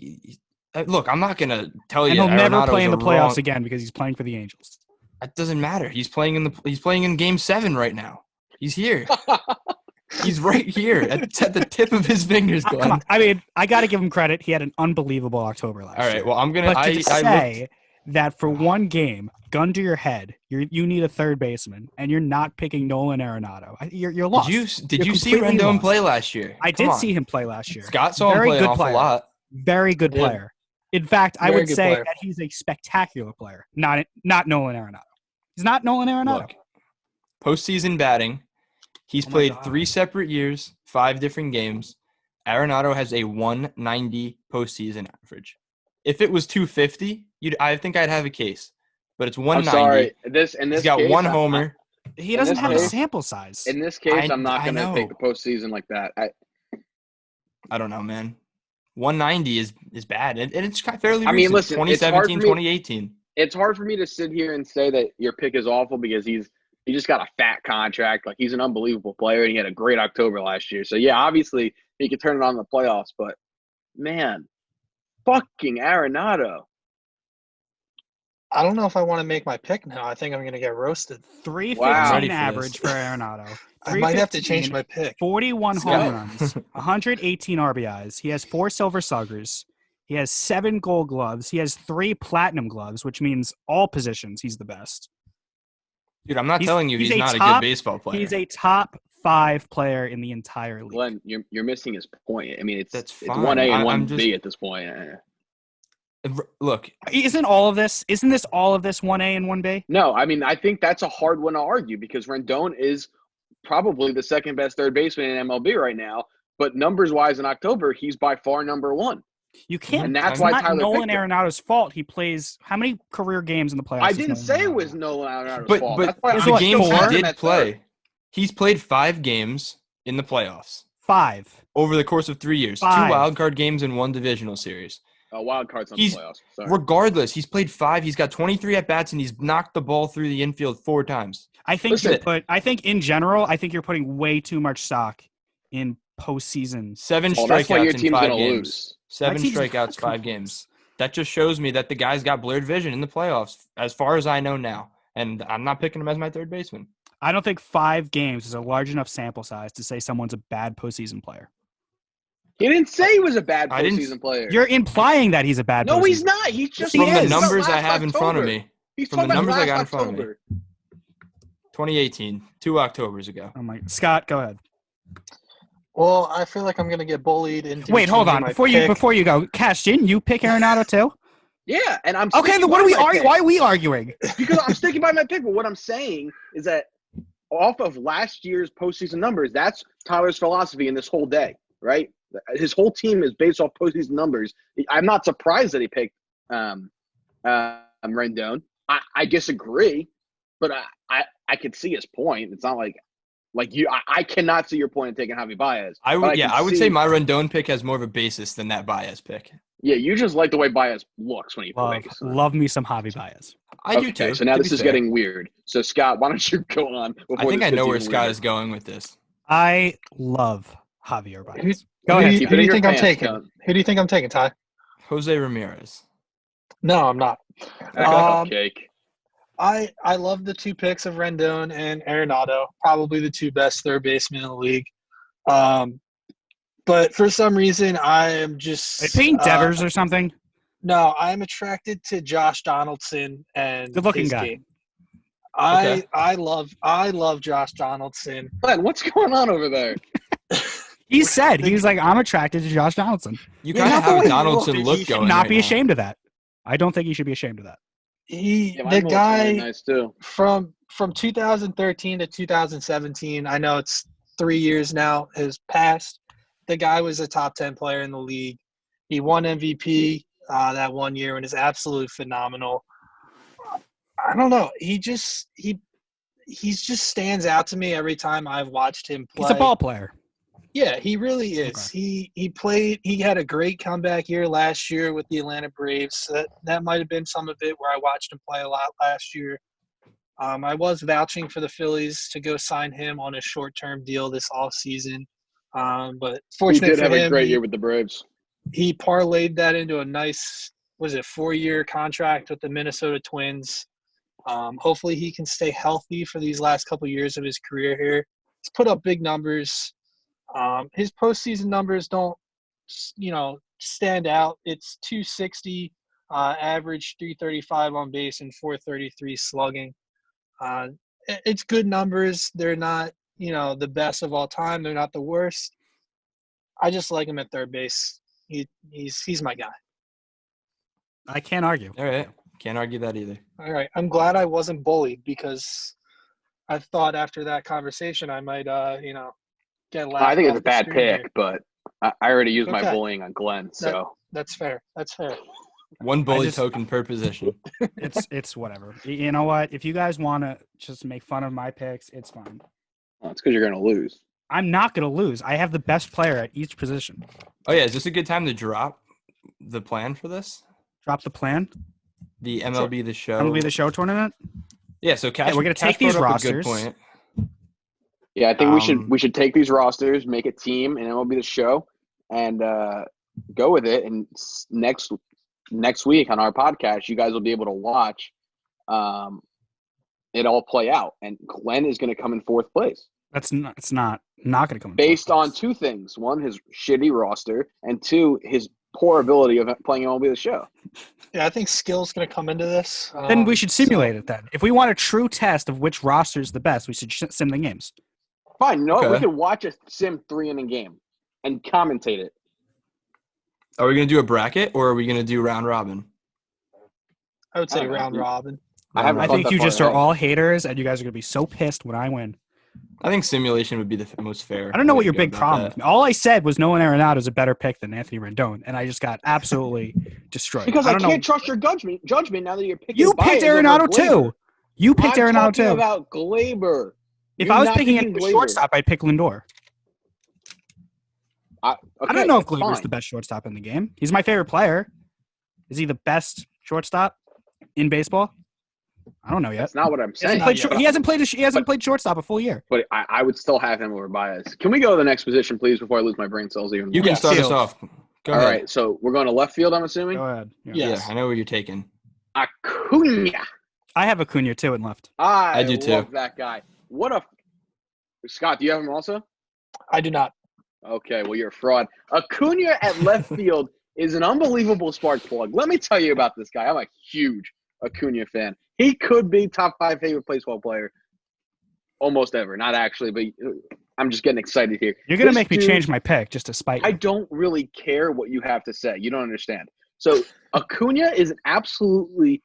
look, I'm not going to tell And you he'll never Arenado's play in the a playoffs wrong- again because he's playing for the Angels. It doesn't matter. He's playing in Game 7 right now. He's here. He's right here at the tip of his fingers. Come on. I mean, I got to give him credit. He had an unbelievable October last year. All right. Well, I'm gonna. But to I say that for one game, gun to your head, you need a third baseman, and you're not picking Nolan Arenado. You're lost. Did You're you see completely Rendon lost. play last year? I Come did on. see him play last year. Scott saw him Very play an good awful player. lot. Very good Yeah. player. In fact, I Very would good say player. that he's a spectacular player, not Nolan Arenado. He's not Nolan Arenado. Look, postseason batting, he's Oh my played God. 3 separate years, 5 different games. Arenado has a 190 postseason average. If it was 250, I think I'd have a case. But it's I'm 190. sorry. In He's this got case, one homer. He in doesn't this have a case- sample size. In this case, I'm not I going to know. take the postseason like that. I don't know, man. 190 is bad. And it's fairly I mean, recent. listen, it's hard 2017, for me- 2018. It's hard for me to sit here and say that your pick is awful because he just got a fat contract. Like, he's an unbelievable player, and he had a great October last year. So, yeah, obviously he could turn it on in the playoffs. But, man, fucking Arenado. I don't know if I want to make my pick now. I think I'm going to get roasted. 315 Wow. Ready for average this. for Arenado. I might have to change 315, my pick. 41 Let's home go. runs, 118 RBIs. He has 4 Silver Sluggers. He has 7 Gold Gloves. He has 3 Platinum Gloves, which means all positions he's the best. Dude, I'm not He's- telling you he's he's a not a top- good baseball player. He's a top 5 player in the entire league. Glenn, you're missing his point. I mean, That's it's fine. 1A and I'm 1B just- at this point. Look, Isn't this all of this 1A and 1B? No, I mean, I think that's a hard one to argue because Rendon is probably the second best third baseman in MLB right now. But numbers-wise in October, he's by far number one. You can't. And that's it's why not Tyler Nolan picked him. Arenado's fault. He plays how many career games in the playoffs? I is didn't Nolan say it Arenado? was Nolan Arenado's fault. but That's why Is the what, I'm still games he four? having did that play, third. he's played 5 games in the playoffs 5. over the course of 3 years. 2 5. wild card games and 1 divisional series. Wild cards on He's- the playoffs. Sorry. Regardless, he's played 5. He's got 23 at bats and he's knocked the ball through the infield 4 times. I think Listen. I think in general, I think you're putting way too much stock in postseason. 7 Well, that's why your strikeouts in team's 5 going to games. lose. 7 My team's strikeouts, not 5 gonna games. That just shows me that the guy's got blurred vision in the playoffs, as far as I know now. And I'm not picking him as my third baseman. I don't think 5 games is a large enough sample size to say someone's a bad postseason player. He didn't say he was a bad I didn't- postseason player. You're implying that he's a bad. No, he's postseason not. player. He's just He From the is. numbers I Last have in front of October. me, He's from the talking about numbers I last got in front of me. October. 2018, 2 Octobers ago. Oh my, Scott, go ahead. Well, I feel like I'm going to get bullied into Wait, hold changing on. my Before pick. you go, Cash, didn't you pick Arenado too? Yeah, and I'm Okay, sticking then what by are we my arguing? pick. Why are we arguing? Because I'm sticking by my pick. But what I'm saying is that off of last year's postseason numbers, that's Tyler's philosophy in this whole day, right? His whole team is based off postseason numbers. I'm not surprised that he picked Rendon. I disagree, but I could see his point. It's not like you. I cannot see your point in taking Javi Baez. I But would, can I would see- say my Rendon pick has more of a basis than that Baez pick. Yeah, you just like the way Baez looks when he Love, plays. love me some Javi Baez. I do too. So now to this be is fair. getting weird. So Scott, why don't you go on? I think I know where Scott is is going with this. I love Javier Who, Baez. who Go do ahead. you, Keep who it do in you your think I'm pants, taking? Scott. Who do you think I'm taking, Ty? Jose Ramirez. No, I'm not. Cupcake. I love the 2 picks of Rendon and Arenado, probably the 2 best third basemen in the league. But for some reason, I am just Are you picking Devers or something? No, I'm attracted to Josh Donaldson and Good-looking his guy. game. Okay. I love Josh Donaldson. Glenn, what's going on over there? He said he was like, I'm attracted to Josh Donaldson. You Yeah, kind of not the have way a he Donaldson looked. look He Should going. not right be now. ashamed of that. I don't think he should be ashamed of that. Yeah, The mine looks guy really nice too. from 2013 to 2017, I know it's 3 years now has passed. The guy was a top 10 player in the league. He won MVP that one year and is absolutely phenomenal. I don't know. He just stands out to me every time I've watched him play. He's a ball player. Yeah, he really is. Okay. He had a great comeback year last year with the Atlanta Braves. That might have been some of it where I watched him play a lot last year. I was vouching for the Phillies to go sign him on a short-term deal this offseason. But He fortunate did for have a him, great year with the Braves. he parlayed that into a nice, 4-year contract with the Minnesota Twins. Hopefully he can stay healthy for these last couple years of his career here. He's put up big numbers. His postseason numbers don't, stand out. It's 260, average 335 on base and 433 slugging. It's good numbers. They're not, the best of all time. They're not the worst. I just like him at third base. He's my guy. I can't argue. All right. Can't argue that either. All right. I'm glad I wasn't bullied because I thought after that conversation I might, get laughed. I think it's off a the bad screen pick, here. but I already used my Okay. bullying on Glenn. So That's fair. That's fair. One bully just- token per position. It's whatever. You know what? If you guys want to just make fun of my picks, it's fine. well, it's because you're going to lose. I'm not going to lose. I have the best player at each position. Oh yeah, is this a good time to drop the plan for this? Drop the plan. The MLB the Show. MLB the Show tournament. Yeah, so Cash. we're gonna Cash take these brought up a rosters. Good point. Yeah, I think we should take these rosters, make a team, and MLB the Show, and go with it. And next week on our podcast, you guys will be able to watch it all play out. And Glenn is going to come in fourth place. It's not going to come in Based fourth on place. two things: one, his shitty roster, and two, his poor ability of playing MLB the Show. Yeah, I think skill's going to come into this. Then we should simulate it. Then, if we want a true test of which roster is the best, we should sim the games. Fine, no, we Okay. can watch a sim 3-inning game and commentate it. Are we gonna do a bracket or are we gonna do round robin? I would say I don't know. round robin. I haven't I thought think that you far just are ahead. all haters, and you guys are going to be so pissed when I win. I think simulation would be the most fair. I don't know way what to your go big about problem that. with me. All I said was Nolan Arenado is a better pick than Anthony Rendon, and I just got absolutely destroyed. Because I don't can't know. trust your judgment now that you're picking. You picked Baez over Arenado Glaber. too. You picked I'm Arenado talking too. about Glaber. If You're I was not picking picking a Glaber. shortstop, I'd pick Lindor. I don't know if that's Glaber's fine. the best shortstop in the game. He's my favorite player. Is he the best shortstop in baseball? I don't know yet. That's not what I'm He hasn't saying. played, yet. he hasn't played shortstop a full year. But I would still have him over Baez. Can we go to the next position, please, before I lose my brain cells even more? You can Yeah, start us field. off. Go All ahead. right, so we're going to left field, I'm assuming? Go ahead. Yeah. Yeah. Yeah, I know where you're taking. Acuna. I have Acuna too in left. I do too. love that guy. What a – Scott, do you have him also? I do not. Okay, well, you're a fraud. Acuna at left field is an unbelievable spark plug. Let me tell you about this guy. I'm a huge Acuna fan. He could be top 5 favorite baseball player almost ever. Not actually, but I'm just getting excited here. You're going to This make me dude- change my pick just to spite I you. don't really care what you have to say. You don't understand. So Acuna is an absolutely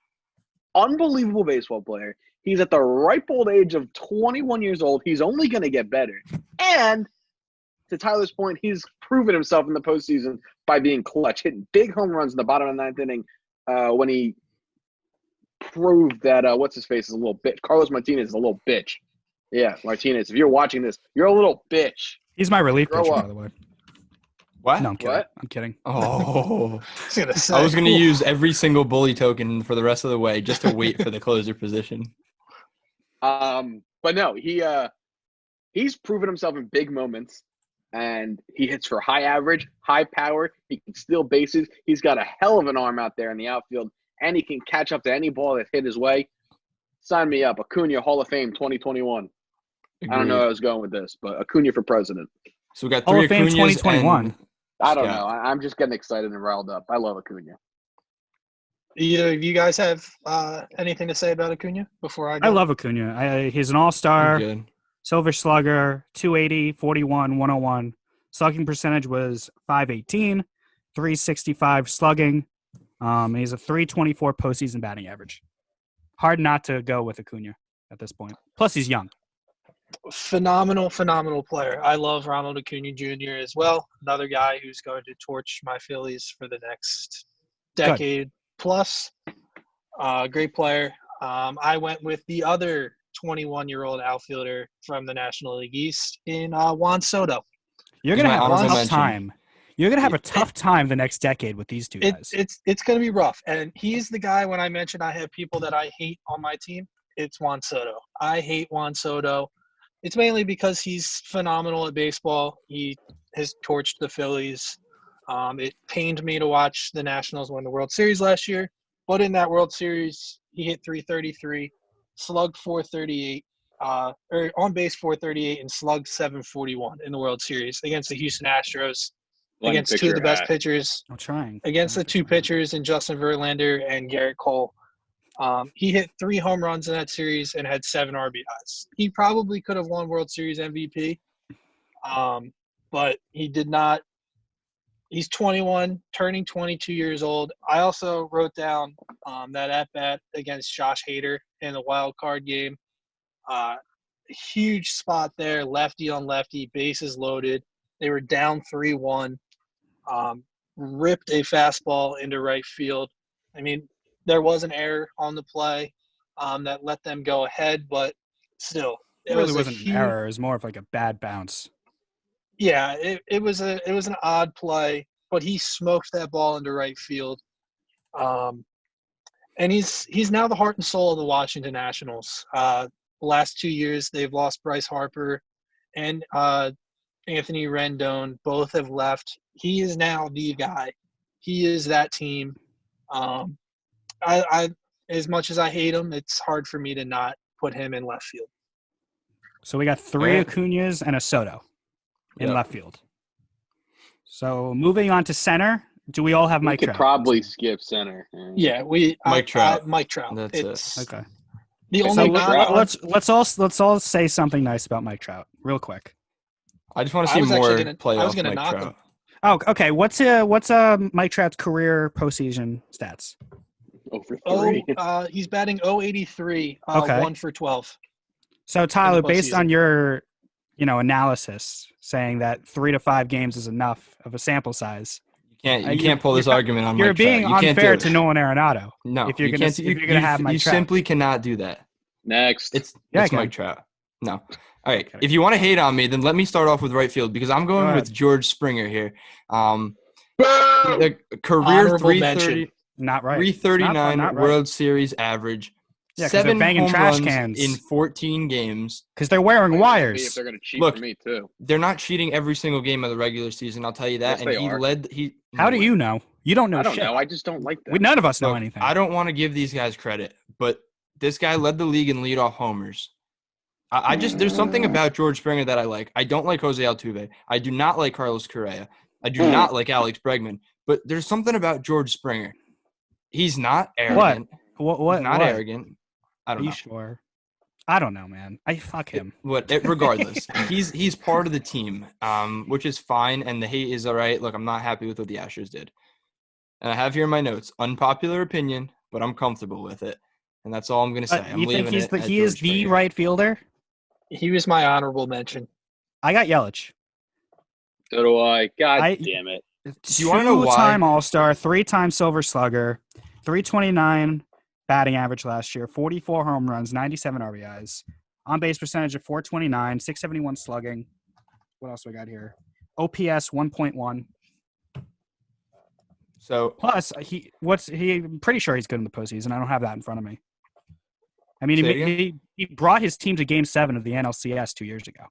unbelievable baseball player. He's at the ripe old age of 21 years old. He's only going to get better. And to Tyler's point, he's proven himself in the postseason by being clutch, hitting big home runs in the bottom of the ninth inning when he proved that what's his face is a little bitch. Carlos Martinez is a little bitch. Yeah, Martinez. If you're watching this, you're a little bitch. He's my relief Grow pitcher, up. by the way. What? No, I'm kidding. What? I'm kidding. Oh. I I was going to use every single bully token for the rest of the way just to wait for the closer position. But no, he's proven himself in big moments, and he hits for high average, high power. He can steal bases. He's got a hell of an arm out there in the outfield, and he can catch up to any ball that's hit his way. Sign me up, Acuna Hall of Fame 2021. I don't know Agreed. where I was going with this, but Acuna for president. So we got Hall three of Fame Acunas 2021. and I don't Scott. know. I'm just getting excited and riled up. I love Acuna. Either of you guys have anything to say about Acuna before I go? I love Acuna. He's an I'm all-star, good. silver slugger, 280, 41, 101. Slugging percentage was 518, 365 slugging. And he's a 324 postseason batting average. Hard not to go with Acuna at this point. Plus, he's young. Phenomenal player. I love Ronald Acuna Jr. as well. Another guy who's going to torch my Phillies for the next decade plus. Great player. I went with the other 21-year-old outfielder from the National League East in Juan Soto. You're He's going to my have a honorable tough mention. time. You're going to have a tough time the next decade with these two guys. It's going to be rough. And he's the guy, when I mentioned I have people that I hate on my team, it's Juan Soto. I hate Juan Soto. It's mainly because he's phenomenal at baseball. He has torched the Phillies. It pained me to watch the Nationals win the World Series last year. But in that World Series, he hit 333, slugged 438, or on base 438, and slugged 741 in the World Series against the Houston Astros. against two of the best pitchers. I'm trying. Against the two pitchers in Justin Verlander and Garrett Cole. He hit 3 home runs in that series and had 7 RBIs. He probably could have won World Series MVP, but he did not. He's 21, turning 22 years old. I also wrote down that at-bat against Josh Hader in the wild card game. Huge spot there, lefty on lefty, bases loaded. They were down 3-1. Ripped a fastball into right field. I mean, there was an error on the play that let them go ahead, but still, It really wasn't an error. It was more of like a bad bounce. Yeah, it was an odd play, but he smoked that ball into right field. And he's now the heart and soul of the Washington Nationals. The last 2 years, they've lost Bryce Harper and Anthony Rendon. Both have left. He is now the guy. He is that team. I as much as I hate him, it's hard for me to not put him in left field. So we got 3 Acuñas and a Soto in left field. So moving on to center, do we all have Mike Trout? We could probably skip center. Yeah, Mike Trout. Mike Trout. That's it. Okay. The So only let's all say something nice about Mike Trout real quick. I just want to see more playoff Mike Trout. him. Oh, okay. What's Mike Trout's career postseason stats? Over 3. He's batting 083, Okay. 1 for 12. So Tyler, based postseason. on your analysis, saying that 3 to 5 games is enough of a sample size, You can't pull this argument on you're Mike being Trout. You can't do unfair it. to Nolan Arenado. No, if you're you gonna can't. if you're gonna have Mike you Trout. simply cannot do that. Next. It's I Mike can. Trout. No. All right. If you want to hate on me, then let me start off with right field because I'm going with George Springer here. The career Honorable 330, Not right. 339 Not right. World Series average. Yeah, 'cause they're 7 banging home trash runs cans. in 14 games. Because they're wearing If wires. they're going to cheat Look, for me, too. They're not cheating every single game of the regular season. I'll tell you that. Yes, and they he are. led. How do you know? You don't know I don't shit. know. I just don't like that. None of us know Look, anything. I don't want to give these guys credit, but this guy led the league in leadoff homers. I just there's something about George Springer that I like. I don't like Jose Altuve. I do not like Carlos Correa. I do not like Alex Bregman. But there's something about George Springer. He's not arrogant. What? He's not arrogant. I Are don't you know. sure? I don't know, man. Fuck him. Regardless, he's part of the team, which is fine, and the hate is all right. Look, I'm not happy with what the Astros did. And I have here in my notes, unpopular opinion, but I'm comfortable with it. And that's all I'm going to say. I'm You think leaving he it is at George the Springer. right fielder? He was my honorable mention. I got Yelich. So do I. God I- damn it. Do you wanna know why? 2-time All-Star, 3-time Silver Slugger, 329 batting average last year, 44 home runs, 97 RBIs, on-base percentage of 429, 671 slugging. What else do I got here? OPS 1.1. So Plus, I'm pretty sure he's good in the postseason. I don't have that in front of me. I mean, Say it again? he brought his team to Game 7 of the NLCS 2 years ago.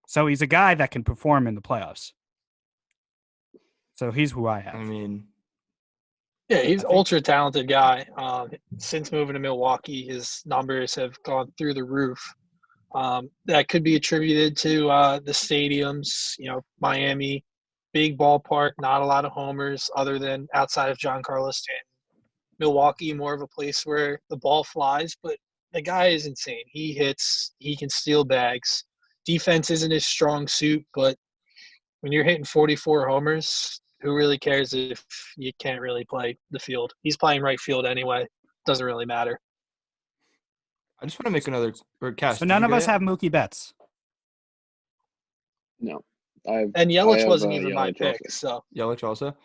So he's a guy that can perform in the playoffs. So he's who I have. I mean, Yeah, he's an ultra talented guy. Since moving to Milwaukee, his numbers have gone through the roof. That could be attributed to the stadiums. Miami, big ballpark, not a lot of homers other than outside of Giancarlo Stanton. Milwaukee, more of a place where the ball flies, but the guy is insane. He hits, he can steal bags. Defense isn't his strong suit, but when you're hitting 44 homers, who really cares if you can't really play the field? He's playing right field anyway. Doesn't really matter. I just want to make another cast. So none of us have Mookie Betts. No. And Yelich have, wasn't even my Yelich pick. also. So Yelich also.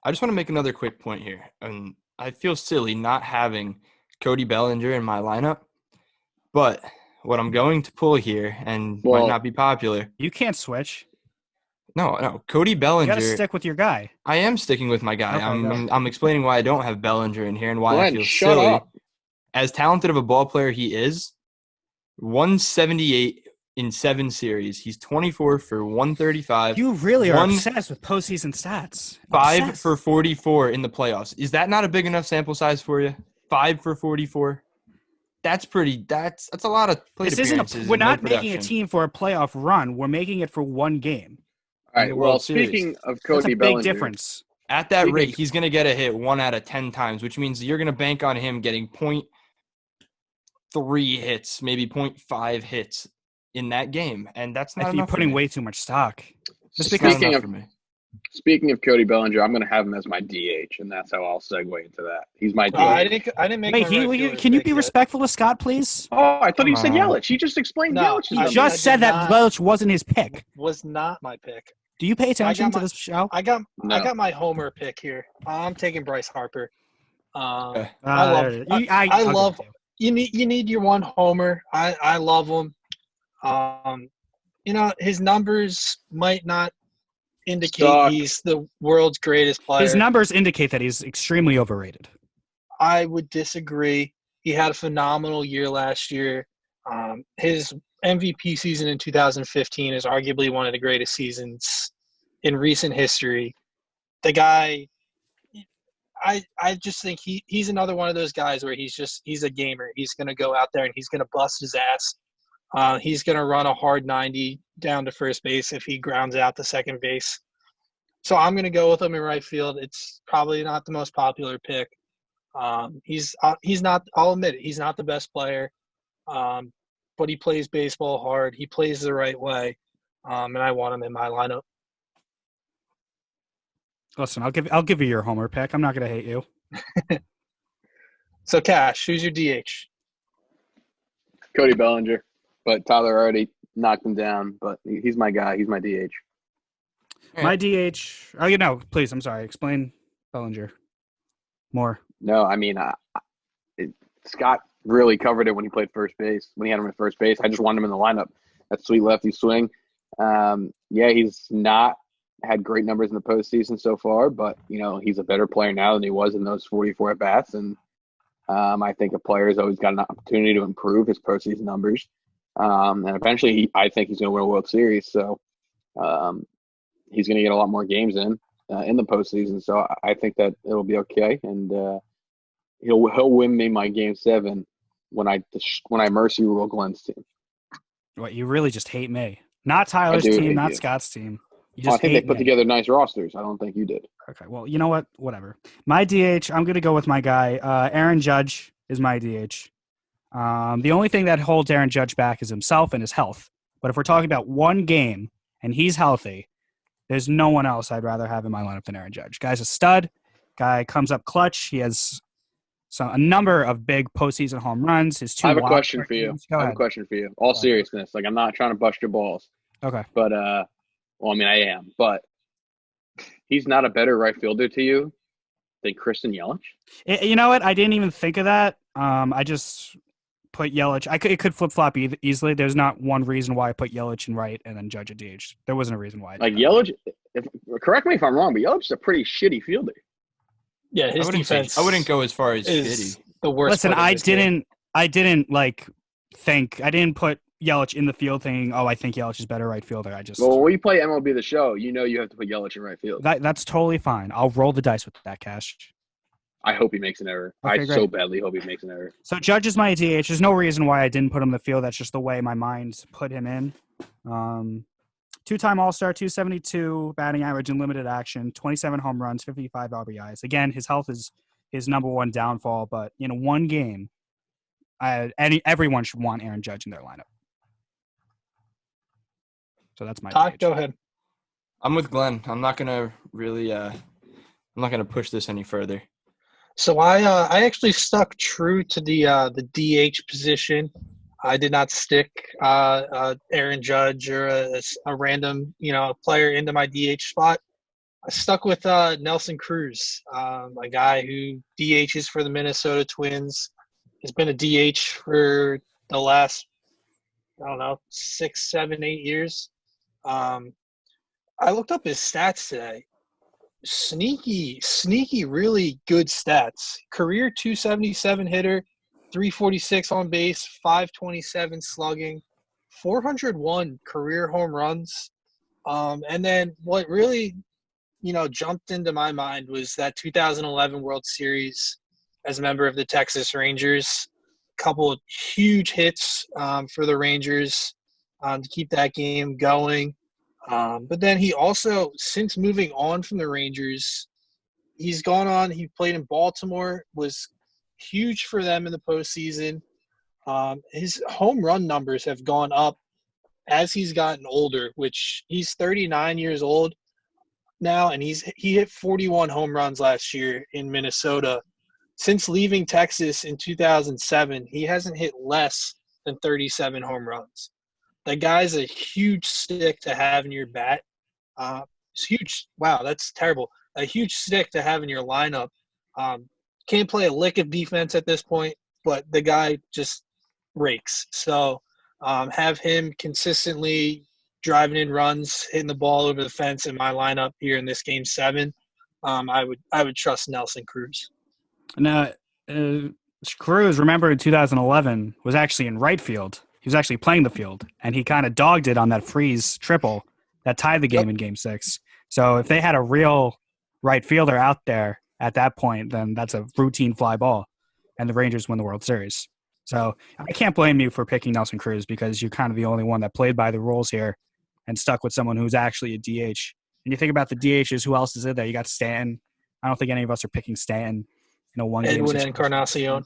I just want to make another quick point here. And I feel silly not having Cody Bellinger in my lineup. But what I'm going to pull here, and might not be popular. You can't switch. No. Cody You Bellinger. got to stick with your guy. I am sticking with my guy. Okay, I'm explaining why I don't have Bellinger in here and why I Glenn, feel shut silly. up. As talented of a ball player he is, 178 in 7 series. He's 24 for 135. You really are One- obsessed with postseason stats. 5 Obsessed. for 44 in the playoffs. Is that not a big enough sample size for you? 5 for 44. That's a lot of plate This isn't appearances. we're and no not making a production. team for a playoff run. We're making it for one game. All in the right. Well, World Series. speaking of That's a Cody big Bellinger, difference. At that Speaking rate, of- he's going to get a hit 1 out of 10 times, which means you're going to bank on him getting 0.3 hits, maybe 0.5 hits in that game, and that's I not think you're enough for putting me. way too much stock. Just It's because not speaking enough of for me. speaking of Cody Bellinger, I'm going to have him as my DH, and that's how I'll segue into that. He's my DH. I didn't make Wait, my right fielder can you pick be yet. respectful to Scott, please? Oh, I thought you Come said on. Yelich. He just explained No, Yelich's He I- numbers. just did said that not- Welch wasn't his pick. Was not my pick. Do you pay attention to my- this show? I got No. my homer pick here. I'm taking Bryce Harper. Okay. I love I'll give it love to you. you need your one homer. I love him. His numbers might not indicate Suck. he's the world's greatest player. His numbers indicate that he's extremely overrated. I would disagree. He had a phenomenal year last year. His MVP season in 2015 is arguably one of the greatest seasons in recent history. The guy, I just think he's another one of those guys where he's a gamer. He's going to go out there and he's going to bust his ass. He's going to run a hard 90 down to first base if he grounds out to second base. So I'm going to go with him in right field. It's probably not the most popular pick. He's not. I'll admit it. He's not the best player, but he plays baseball hard. He plays the right way, and I want him in my lineup. Listen, I'll give you your homer pick. I'm not going to hate you. So, Cash, who's your DH? Cody Bellinger, but Tyler already knocked him down. But he's my guy. He's my DH. My DH. Oh, please. I'm sorry. Explain Bellinger more. No, I mean, Scott really covered it when he played first base. When he had him at first base, I just wanted him in the lineup. That sweet lefty swing. He's not had great numbers in the postseason so far, but he's a better player now than he was in those 44 at bats. And I think a player's always got an opportunity to improve his postseason numbers. And eventually, I think he's going to win a World Series. So he's going to get a lot more games in the postseason. So I think that it'll be okay, and he'll win me my Game 7 when I mercy rule Glenn's team. What, you really just hate me? Not Tyler's do team, hate not you. Scott's team. You I just think they hate put me. together nice rosters. I don't think you did. Okay, well, you know what? Whatever. My DH, I'm going to go with my guy. Aaron Judge is my DH. The only thing that holds Aaron Judge back is himself and his health. But if we're talking about one game and he's healthy, there's no one else I'd rather have in my lineup than Aaron Judge. Guy's a stud. Guy comes up clutch. He has a number of big postseason home runs. His two. I have a question for you. Go I have ahead. a question for you. All seriousness, like I'm not trying to bust your balls, Okay. but I am. But he's not a better right fielder to you than Kristen Yelich. You know what? I didn't even think of that. I just put Yelich. It could flip flop easily. There's not one reason why I put Yelich in right and then Judge at DH. There wasn't a reason why. Like Yelich, correct me if I'm wrong, but Yelich is a pretty shitty fielder. Yeah, his defense. I wouldn't go as far as is shitty. the worst. Listen, part of I this game. didn't didn't put Yelich in the field thinking, I think Yelich is better right fielder. I just Well, when we play MLB The Show, you have to put Yelich in right field. that's totally fine. I'll roll the dice with that, Cash. I hope he makes an error. Okay, I great. so badly hope he makes an error. So Judge is my DH. There's no reason why I didn't put him in the field. That's just the way my mind put him in. Two-time All-Star, 272 batting average in limited action, 27 home runs, 55 RBIs. Again, his health is his number one downfall, but in one game, everyone should want Aaron Judge in their lineup. So that's my Todd, DH. go ahead. I'm with Glenn. I'm not gonna really. I'm not gonna push this any further. So I actually stuck true to the DH position. I did not stick Aaron Judge or a random player into my DH spot. I stuck with Nelson Cruz, a guy who DHs for the Minnesota Twins. Has been a DH for the last 6, 7, 8 years. I looked up his stats today. Sneaky, really good stats. Career 277 hitter, 346 on base, 527 slugging, 401 career home runs. And then what really, jumped into my mind was that 2011 World Series as a member of the Texas Rangers. A couple of huge hits for the Rangers to keep that game going. But then he also, since moving on from the Rangers, he's gone on. He played in Baltimore, was huge for them in the postseason. His home run numbers have gone up as he's gotten older, which he's 39 years old now, and he hit 41 home runs last year in Minnesota. Since leaving Texas in 2007, he hasn't hit less than 37 home runs. That guy's a huge stick to have in your bat. It's huge. Wow, that's terrible. A huge stick to have in your lineup. Can't play a lick of defense at this point, but the guy just rakes. So have him consistently driving in runs, hitting the ball over the fence in my lineup here in this game 7. I would trust Nelson Cruz. Now, Cruz, remember in 2011, was actually in right field. He was actually playing the field, and he kind of dogged it on that freeze triple that tied the game in Game 6. So if they had a real right fielder out there at that point, then that's a routine fly ball, and the Rangers win the World Series. So I can't blame you for picking Nelson Cruz because you're kind of the only one that played by the rules here and stuck with someone who's actually a DH. And you think about the DHs, who else is in there? You got Stanton. I don't think any of us are picking Stanton. One game. Edwin Encarnacion.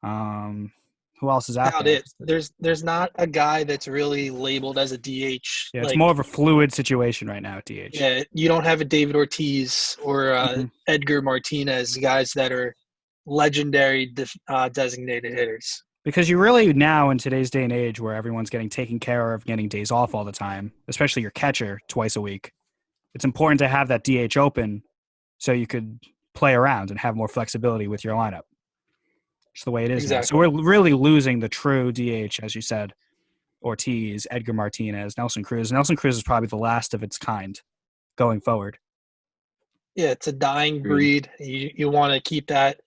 Who else is out About there? it. There's not a guy that's really labeled as a DH. Yeah, it's more of a fluid situation right now at DH. Yeah, you don't have a David Ortiz or Edgar Martinez, guys that are legendary designated hitters. Because you really now in today's day and age where everyone's getting taken care of, getting days off all the time, especially your catcher twice a week, it's important to have that DH open so you could play around and have more flexibility with your lineup. It's the way it is now. So we're really losing the true DH, as you said, Ortiz, Edgar Martinez, Nelson Cruz. Nelson Cruz is probably the last of its kind going forward. Yeah, it's a dying breed. You want to keep that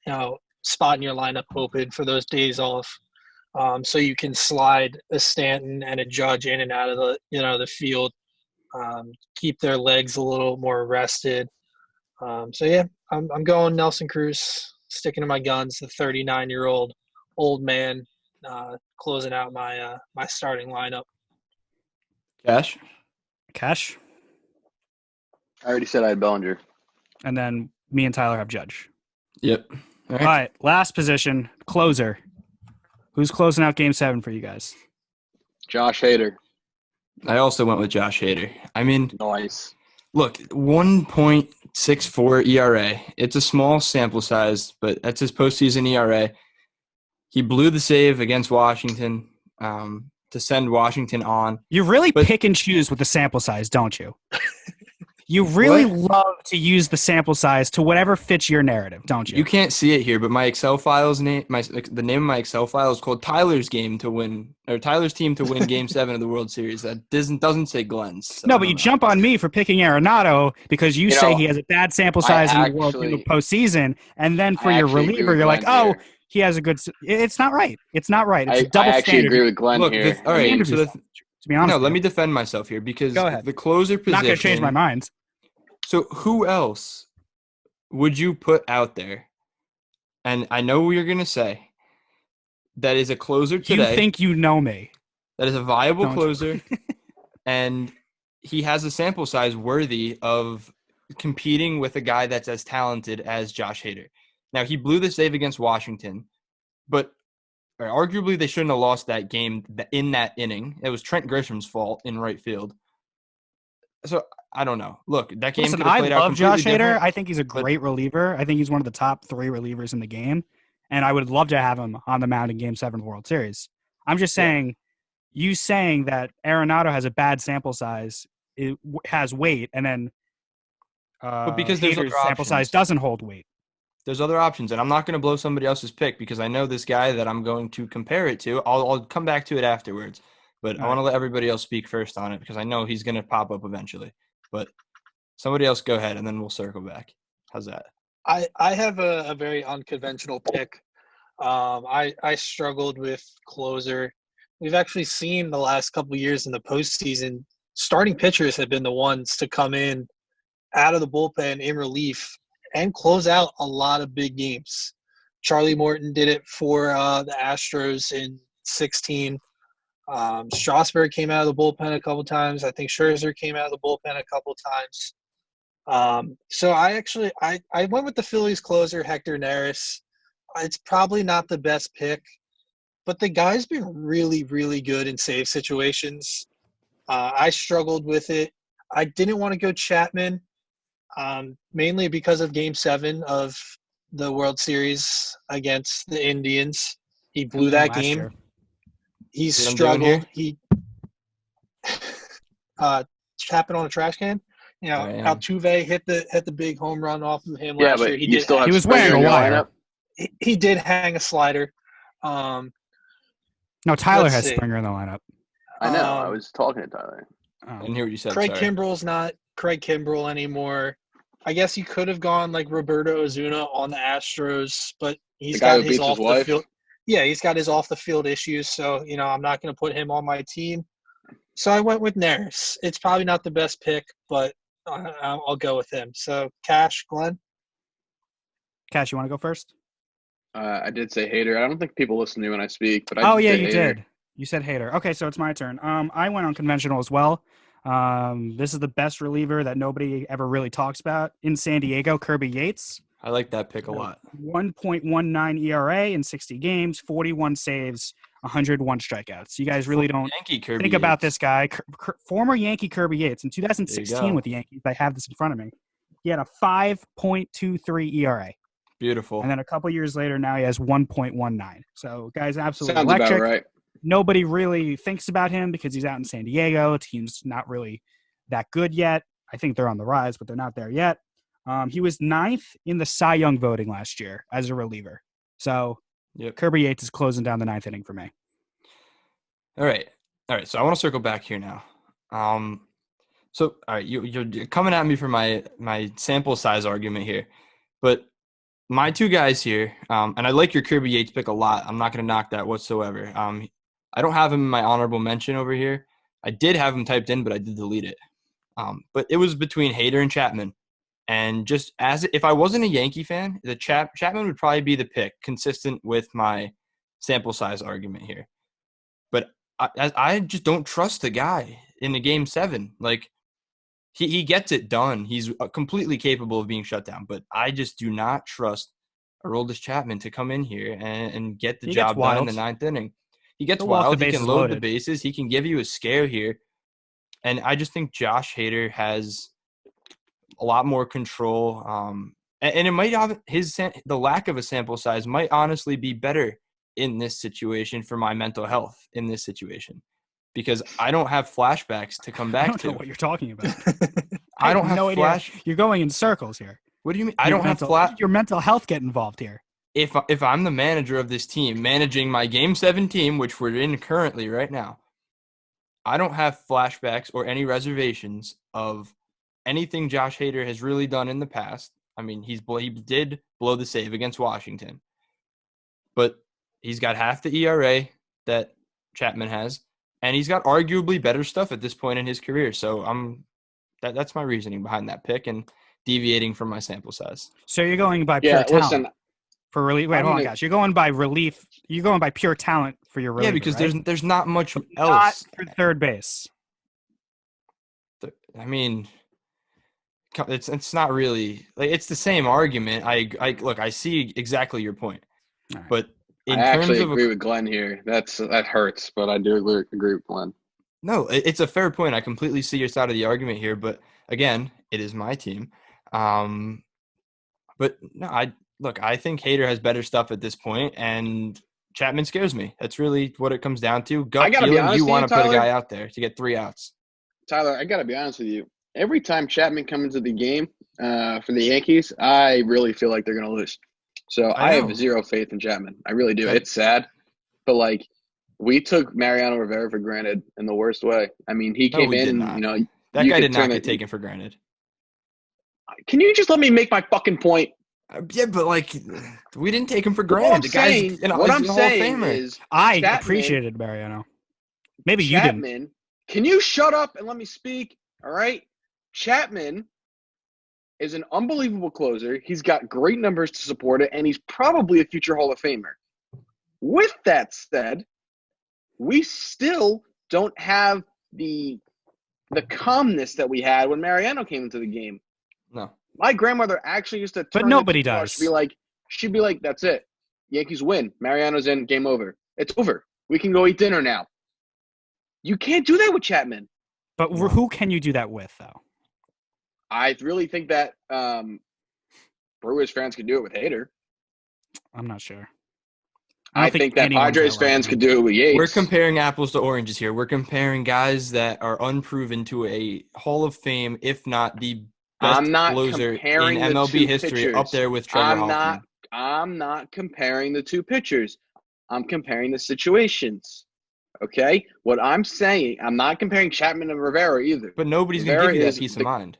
spot in your lineup open for those days off, so you can slide a Stanton and a Judge in and out of the field, keep their legs a little more rested. So yeah, I'm going Nelson Cruz. Sticking to my guns, the 39-year-old old man, closing out my starting lineup. Cash. I already said I had Bellinger. And then me and Tyler have Judge. Yep. All right, last position, closer. Who's closing out Game 7 for you guys? Josh Hader. I also went with Josh Hader. I mean, nice. Look, 1.64 ERA. It's a small sample size, but that's his postseason ERA. He blew the save against Washington to send Washington on. You really pick and choose with the sample size, don't you? You really love to use the sample size to whatever fits your narrative, don't you? You can't see it here, but my Excel file's name, the name of my Excel file is called Tyler's Team to win Game 7 of the World Series. That doesn't say Glenn's. So no, but you jump on me for picking Arenado because you say he has a bad sample size in the postseason, and then for your reliever, you're like, oh, he has a good. It's not right. It's not right. It's a double I actually standard. agree with Glenn here. All right, so to be honest, let me defend myself here because Go ahead. The closer position. Not going to change my mind. So who else would you put out there? And I know what you're going to say. That is a closer today. You think you know me. That is a viable closer. And he has a sample size worthy of competing with a guy that's as talented as Josh Hader. Now, he blew the save against Washington, but arguably they shouldn't have lost that game in that inning. It was Trent Grisham's fault in right field. So I don't know. Look, that game could have played out completely Josh Hader. different. I think he's a great reliever. I think he's one of the top 3 relievers in the game, and I would love to have him on the mound in Game 7 of the World Series. I'm just saying, you saying that Arenado has a bad sample size, it has weight, and then but because there's Hader's other sample size doesn't hold weight. There's other options, and I'm not going to blow somebody else's pick because I know this guy that I'm going to compare it to. I'll come back to it afterwards, but I want to let everybody else speak first on it because I know he's going to pop up eventually. But somebody else go ahead, and then we'll circle back. How's that? I have a very unconventional pick. I struggled with closer. We've actually seen the last couple of years in the postseason, starting pitchers have been the ones to come in out of the bullpen in relief and close out a lot of big games. Charlie Morton did it for the Astros in 2016. Strasburg came out of the bullpen a couple times. I think Scherzer came out of the bullpen a couple times. So I went with the Phillies closer, Hector Neris. It's probably not the best pick, but the guy's been really, really good in save situations. I struggled with it. I didn't want to go Chapman, mainly because of Game 7 of the World Series against the Indians. He blew that last game. year. He's See what I'm doing struggled. He Chapman on a trash can. You know, I am. Altuve hit the big home run off of him Yeah, last but year. you still have He was Springer wearing in a your wire. lineup. He did hang a slider. No, Tyler Let's has see. Springer in the lineup. I know. I Um, was talking to Tyler. I Oh. didn't hear what you said. Craig Sorry. Kimbrell's not Craig Kimbrell anymore. I guess you could have gone like Roberto Ozuna on the Astros, but he's The guy got who his beats his off the wife? field. Yeah, he's got his off the field issues, so I'm not going to put him on my team. So I went with Neris. It's probably not the best pick, but I'll go with him. So Cash, Glenn. Cash, you want to go first? I did say hater. I don't think people listen to me when I speak, but I Oh did yeah, say you hater. did. You said hater. Okay, so it's my turn. I went unconventional as well. This is the best reliever that nobody ever really talks about in San Diego, Kirby Yates. I like that pick a lot. 1.19 ERA in 60 games, 41 saves, 101 strikeouts. You guys really don't Yankee Kirby think about Yates. this guy. Former Yankee Kirby Yates in 2016 go. with the Yankees. I have this in front of me. He had a 5.23 ERA. Beautiful. And then a couple years later, now he has 1.19. So, guys, absolutely Sounds electric. about right. Nobody really thinks about him because he's out in San Diego. Team's not really that good yet. I think they're on the rise, but they're not there yet. He was 9th in the Cy Young voting last year as a reliever. So Yep. Kirby Yates is closing down the 9th inning for me. All right. So I want to circle back here now. So all right, you're coming at me for my sample size argument here, but my two guys here, and I like your Kirby Yates pick a lot. I'm not going to knock that whatsoever. I don't have him in my honorable mention over here. I did have him typed in, but I did delete it. But it was between Hader and Chapman. And just if I wasn't a Yankee fan, Chapman would probably be the pick, consistent with my sample size argument here. But I just don't trust the guy in the Game 7. Like, he gets it done. He's completely capable of being shut down. But I just do not trust Aroldis Chapman to come in here and get the job done in the 9th inning. He gets wild. He can load the bases. He can give you a scare here. And I just think Josh Hader has a lot more control. And it might have the lack of a sample size might honestly be better in this situation for my mental health in this situation, because I don't have flashbacks to come back to. I don't know what you're talking about. I don't have no idea. You're going in circles here. What do you mean? I don't have your mental health get involved here. If I'm the manager of this team, managing my Game 7 team, which we're in currently right now, I don't have flashbacks or any reservations of anything Josh Hader has really done in the past. I mean, he did blow the save against Washington, but he's got half the ERA that Chapman has, and he's got arguably better stuff at this point in his career. So that's my reasoning behind that pick and deviating from my sample size. So you're going by pure talent. Listen, for relief. Wait, hold on, guys. You're going by relief. You're going by pure talent for your reliever. Yeah, because right? there's not much else. Not for third base. I mean, it's not really like it's the same argument. I see exactly your point, right. But I actually agree with Glenn here. That hurts, but I do agree with Glenn. No, it's a fair point. I completely see your side of the argument here, but again, it is my team. But no, I think Hader has better stuff at this point, and Chapman scares me. That's really what it comes down to. Gut feeling, you want to put a guy out there to get 3 outs. Tyler, I got to be honest with you. Every time Chapman comes into the game for the Yankees, I really feel like they're going to lose. So I have zero faith in Chapman. I really do. It's sad, but like we took Mariano Rivera for granted in the worst way. I mean, he came in and that guy did not get taken for granted. Can you just let me make my fucking point? Yeah, but like we didn't take him for granted. What I'm saying is, I appreciated Mariano. Maybe Chapman, you didn't. Can you shut up and let me speak? All right, Chapman is an unbelievable closer. He's got great numbers to support it, and he's probably a future Hall of Famer. With that said, we still don't have the calmness that we had when Mariano came into the game. No. My grandmother actually used to But turn nobody the TV off. does. She'd be like, that's it. Yankees win. Mariano's in. Game over. It's over. We can go eat dinner now. You can't do that with Chapman. But No. who can you do that with, though? I really think that Brewers fans could do it with Hader. I'm not sure. I don't think that anyone's Padres that fans lucky. could do it with Yates. We're comparing apples to oranges here. We're comparing guys that are unproven to a Hall of Fame, if not the best I'm not closer in comparing the MLB two history, pitchers. up there with Trevor Hoffman. I'm not comparing the two pitchers. I'm comparing the situations. Okay? What I'm saying, I'm not comparing Chapman and Rivera either. But nobody's going to give you that peace of mind.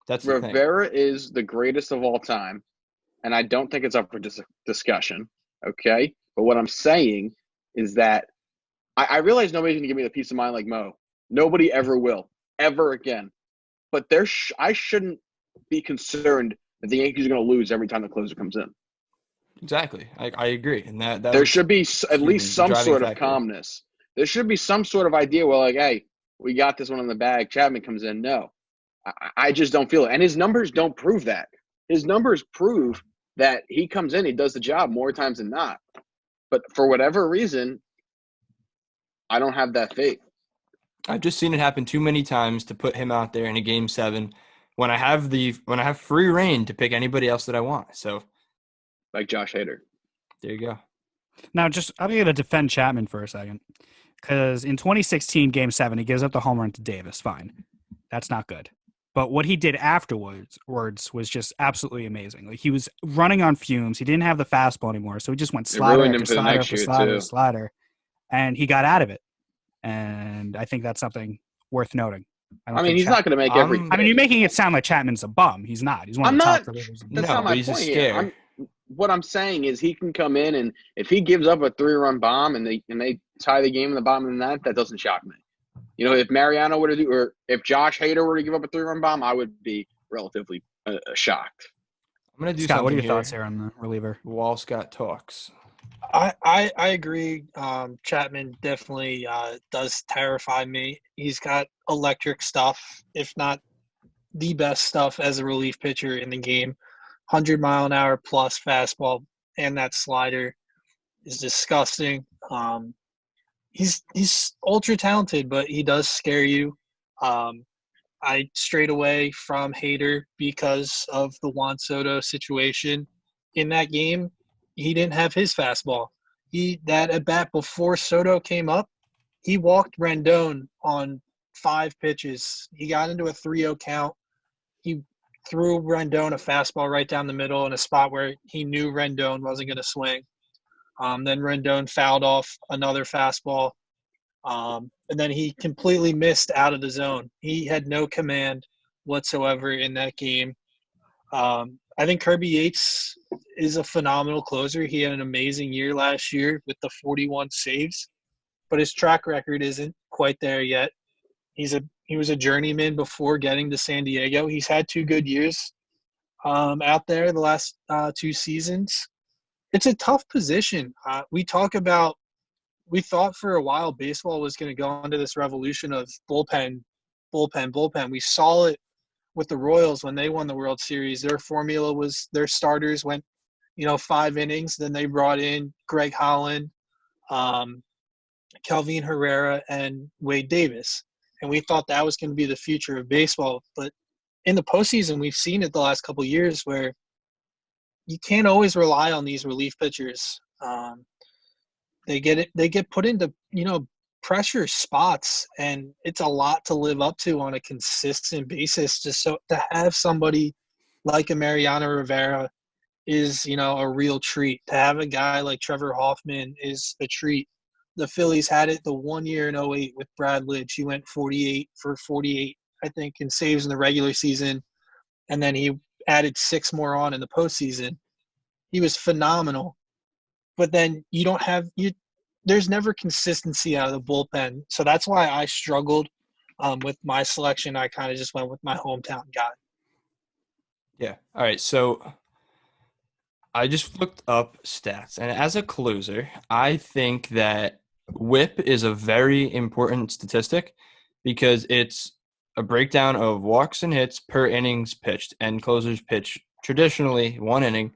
That's the thing. Rivera is the greatest of all time, and I don't think it's up for discussion. Okay? But what I'm saying is that I realize nobody's going to give me the peace of mind like Mo. Nobody ever will, ever again. But I shouldn't be concerned that the Yankees are going to lose every time the closer comes in. Exactly. I agree. And that there should be at least some driving sort of factor. calmness. There should be some sort of idea where, like, hey, we got this one in the bag. Chapman comes in. No. I just don't feel it. And his numbers don't prove that. His numbers prove that he comes in, he does the job more times than not. But for whatever reason, I don't have that faith. I've just seen it happen too many times to put him out there in a Game 7 when I have free reign to pick anybody else that I want. So, like Josh Hader. There you go. Now, I'm going to defend Chapman for a second, because in 2016, Game 7, he gives up the home run to Davis. Fine. That's not good. But what he did afterwards was just absolutely amazing. Like, he was running on fumes. He didn't have the fastball anymore, so he just went slider after slider after slider, slider, and he got out of it. And I think that's something worth noting. I mean, he's not going to make every. I mean, you're making it sound like Chapman's a bum. He's not. He's one of the top relievers. That's not my point here. What I'm saying is he can come in, and if he gives up a 3-run bomb and they tie the game in the bottom of the ninth, that doesn't shock me. You know, if Mariano were to do, or if Josh Hader were to give up a 3-run bomb, I would be relatively shocked. I'm going to do Scott, something. What are your thoughts here on the reliever? While Scott talks. I agree. Chapman definitely does terrify me. He's got electric stuff, if not the best stuff as a relief pitcher in the game. 100-mile-an-hour plus fastball, and that slider is disgusting. He's ultra talented, but he does scare you. I strayed away from Hader because of the Juan Soto situation in that game. He didn't have his fastball. That at bat before Soto came up, he walked Rendon on 5 pitches. He got into a 3-0 count. He threw Rendon a fastball right down the middle in a spot where he knew Rendon wasn't going to swing. Then Rendon fouled off another fastball. And then he completely missed out of the zone. He had no command whatsoever in that game. I think Kirby Yates is a phenomenal closer. He had an amazing year last year with the 41 saves, but his track record isn't quite there yet. He was a journeyman before getting to San Diego. He's had 2 good years out there the last 2 seasons. It's a tough position. We thought for a while baseball was going to go into this revolution of bullpen. We saw it with the Royals when they won the World Series. Their formula was their starters went, 5 innings. Then they brought in Greg Holland, Kelvin Herrera, and Wade Davis. And we thought that was going to be the future of baseball. But in the postseason, we've seen it the last couple of years where you can't always rely on these relief pitchers. They get put into, pressure spots, and it's a lot to live up to on a consistent basis. Just so to have somebody like a Mariano Rivera is, a real treat. To have a guy like Trevor Hoffman is a treat. The Phillies had it the 1 year in 08 with Brad Lidge. He went 48 for 48, I think, in saves in the regular season, and then he added 6 more on in the postseason. He was phenomenal. But then there's never consistency out of the bullpen. So that's why I struggled with my selection. I kind of just went with my hometown guy. Yeah. All right. So I just looked up stats. And as a closer, I think that WHIP is a very important statistic because it's a breakdown of walks and hits per innings pitched, and closers pitch traditionally 1 inning.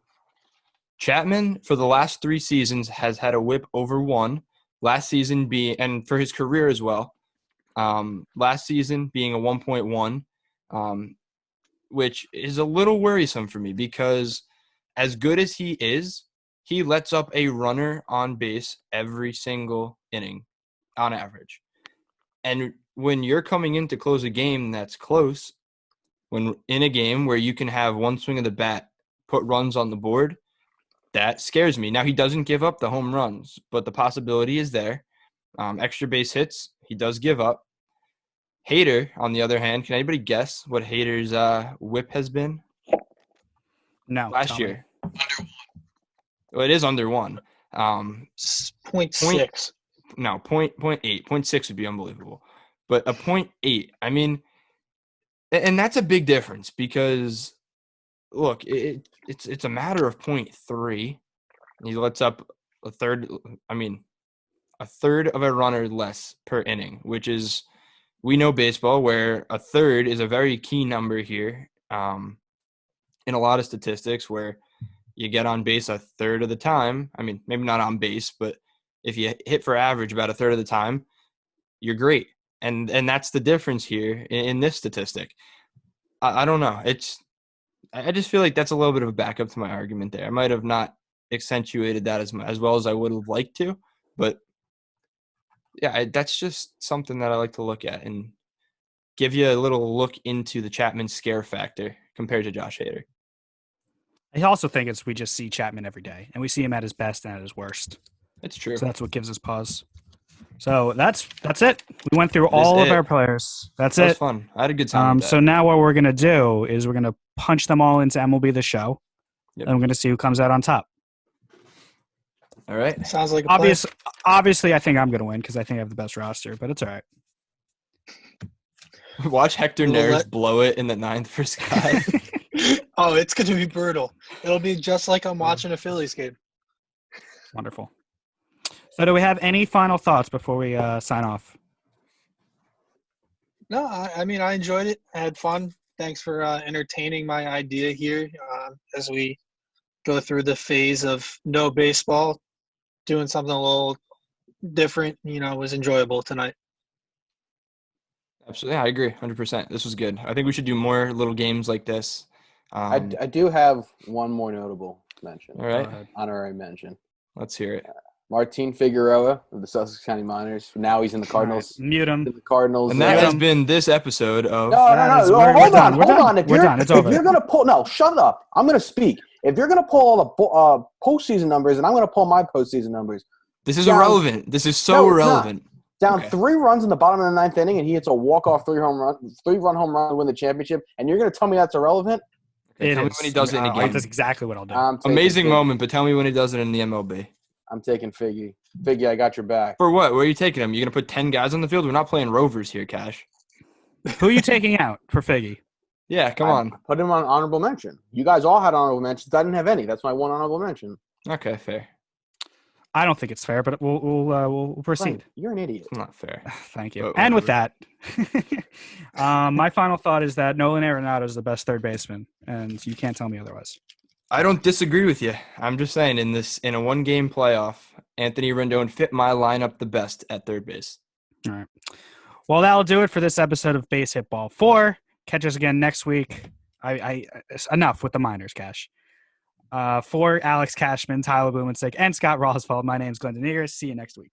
Chapman, for the last 3 seasons, has had a WHIP over 1. Last season and for his career as well, last season being a 1.1, which is a little worrisome for me because as good as he is, he lets up a runner on base every single inning on average. And when you're coming in to close a game that's close, when in a game where you can have one swing of the bat put runs on the board, that scares me. Now, he doesn't give up the home runs, but the possibility is there. Extra base hits, he does give up. Hader, on the other hand, can anybody guess what Hader's WHIP has been? No. Last year. Well, it is under 1. 0.6. No, 0.8. 0.6 would be unbelievable. But a 0.8, I mean, and that's a big difference because, look, it's a matter of 0.3. He lets up a third of a runner less per inning, which is, we know baseball where a third is a very key number here in a lot of statistics where you get on base a third of the time. I mean, maybe not on base, but if you hit for average about a third of the time, you're great. And that's the difference here in this statistic. I don't know. I just feel like that's a little bit of a backup to my argument there. I might have not accentuated that as well as I would have liked to, but yeah, that's just something that I like to look at and give you a little look into the Chapman scare factor compared to Josh Hader. I also think we just see Chapman every day, and we see him at his best and at his worst. It's true. So that's what gives us pause. So that's it. We went through all of our players. That was fun. I had a good time with that. So now what we're going to do is we're going to punch them all into MLB The Show, and we're going to see who comes out on top. All right. Sounds like a plan. Obviously, I think I'm going to win because I think I have the best roster, but it's all right. Watch Hector Neris blow it in the 9th for Scott. Oh, it's going to be brutal. It'll be just like I'm watching a Phillies game. Wonderful. So do we have any final thoughts before we sign off? No, I mean, I enjoyed it. I had fun. Thanks for entertaining my idea here as we go through the phase of no baseball. Doing something a little different, was enjoyable tonight. Absolutely. Yeah, I agree 100%. This was good. I think we should do more little games like this. I do have one more notable mention. All right. Honorary mention. Let's hear it. Martin Figueroa of the Sussex County Miners. Now he's in the Cardinals. Right. Mute him. The Cardinals. And that has been this episode of. No. Hold on. If you're going to pull – no, shut up. I'm going to speak. If you're going to pull all the postseason numbers, and I'm going to pull my postseason numbers. This is irrelevant. This is so irrelevant. Down 3 runs in the bottom of the 9th inning, and he hits a walk-off 3-run home run to win the championship, and you're going to tell me that's irrelevant? Okay, tell me when he does it in a game. That's exactly what I'll do. Amazing moment, but tell me when he does it in the MLB. I'm taking Figgy. Figgy, I got your back. For what? Where are you taking him? You going to put 10 guys on the field? We're not playing Rovers here, Cash. Who are you taking out for Figgy? Yeah, come on. Put him on honorable mention. You guys all had honorable mentions. I didn't have any. That's my one honorable mention. Okay, fair. I don't think it's fair, but we'll proceed. Frank, you're an idiot. It's not fair. Thank you. And with that, my final thought is that Nolan Arenado is the best third baseman, and you can't tell me otherwise. I don't disagree with you. I'm just saying in a 1-game playoff, Anthony Rendon fit my lineup the best at third base. All right. Well, that'll do it for this episode of Base Hit Ball 4. Catch us again next week. Enough with the minors, Cash. For Alex Cashman, Tyler Blumenstick, and Scott Roswald, my name's Glendon Eagers. See you next week.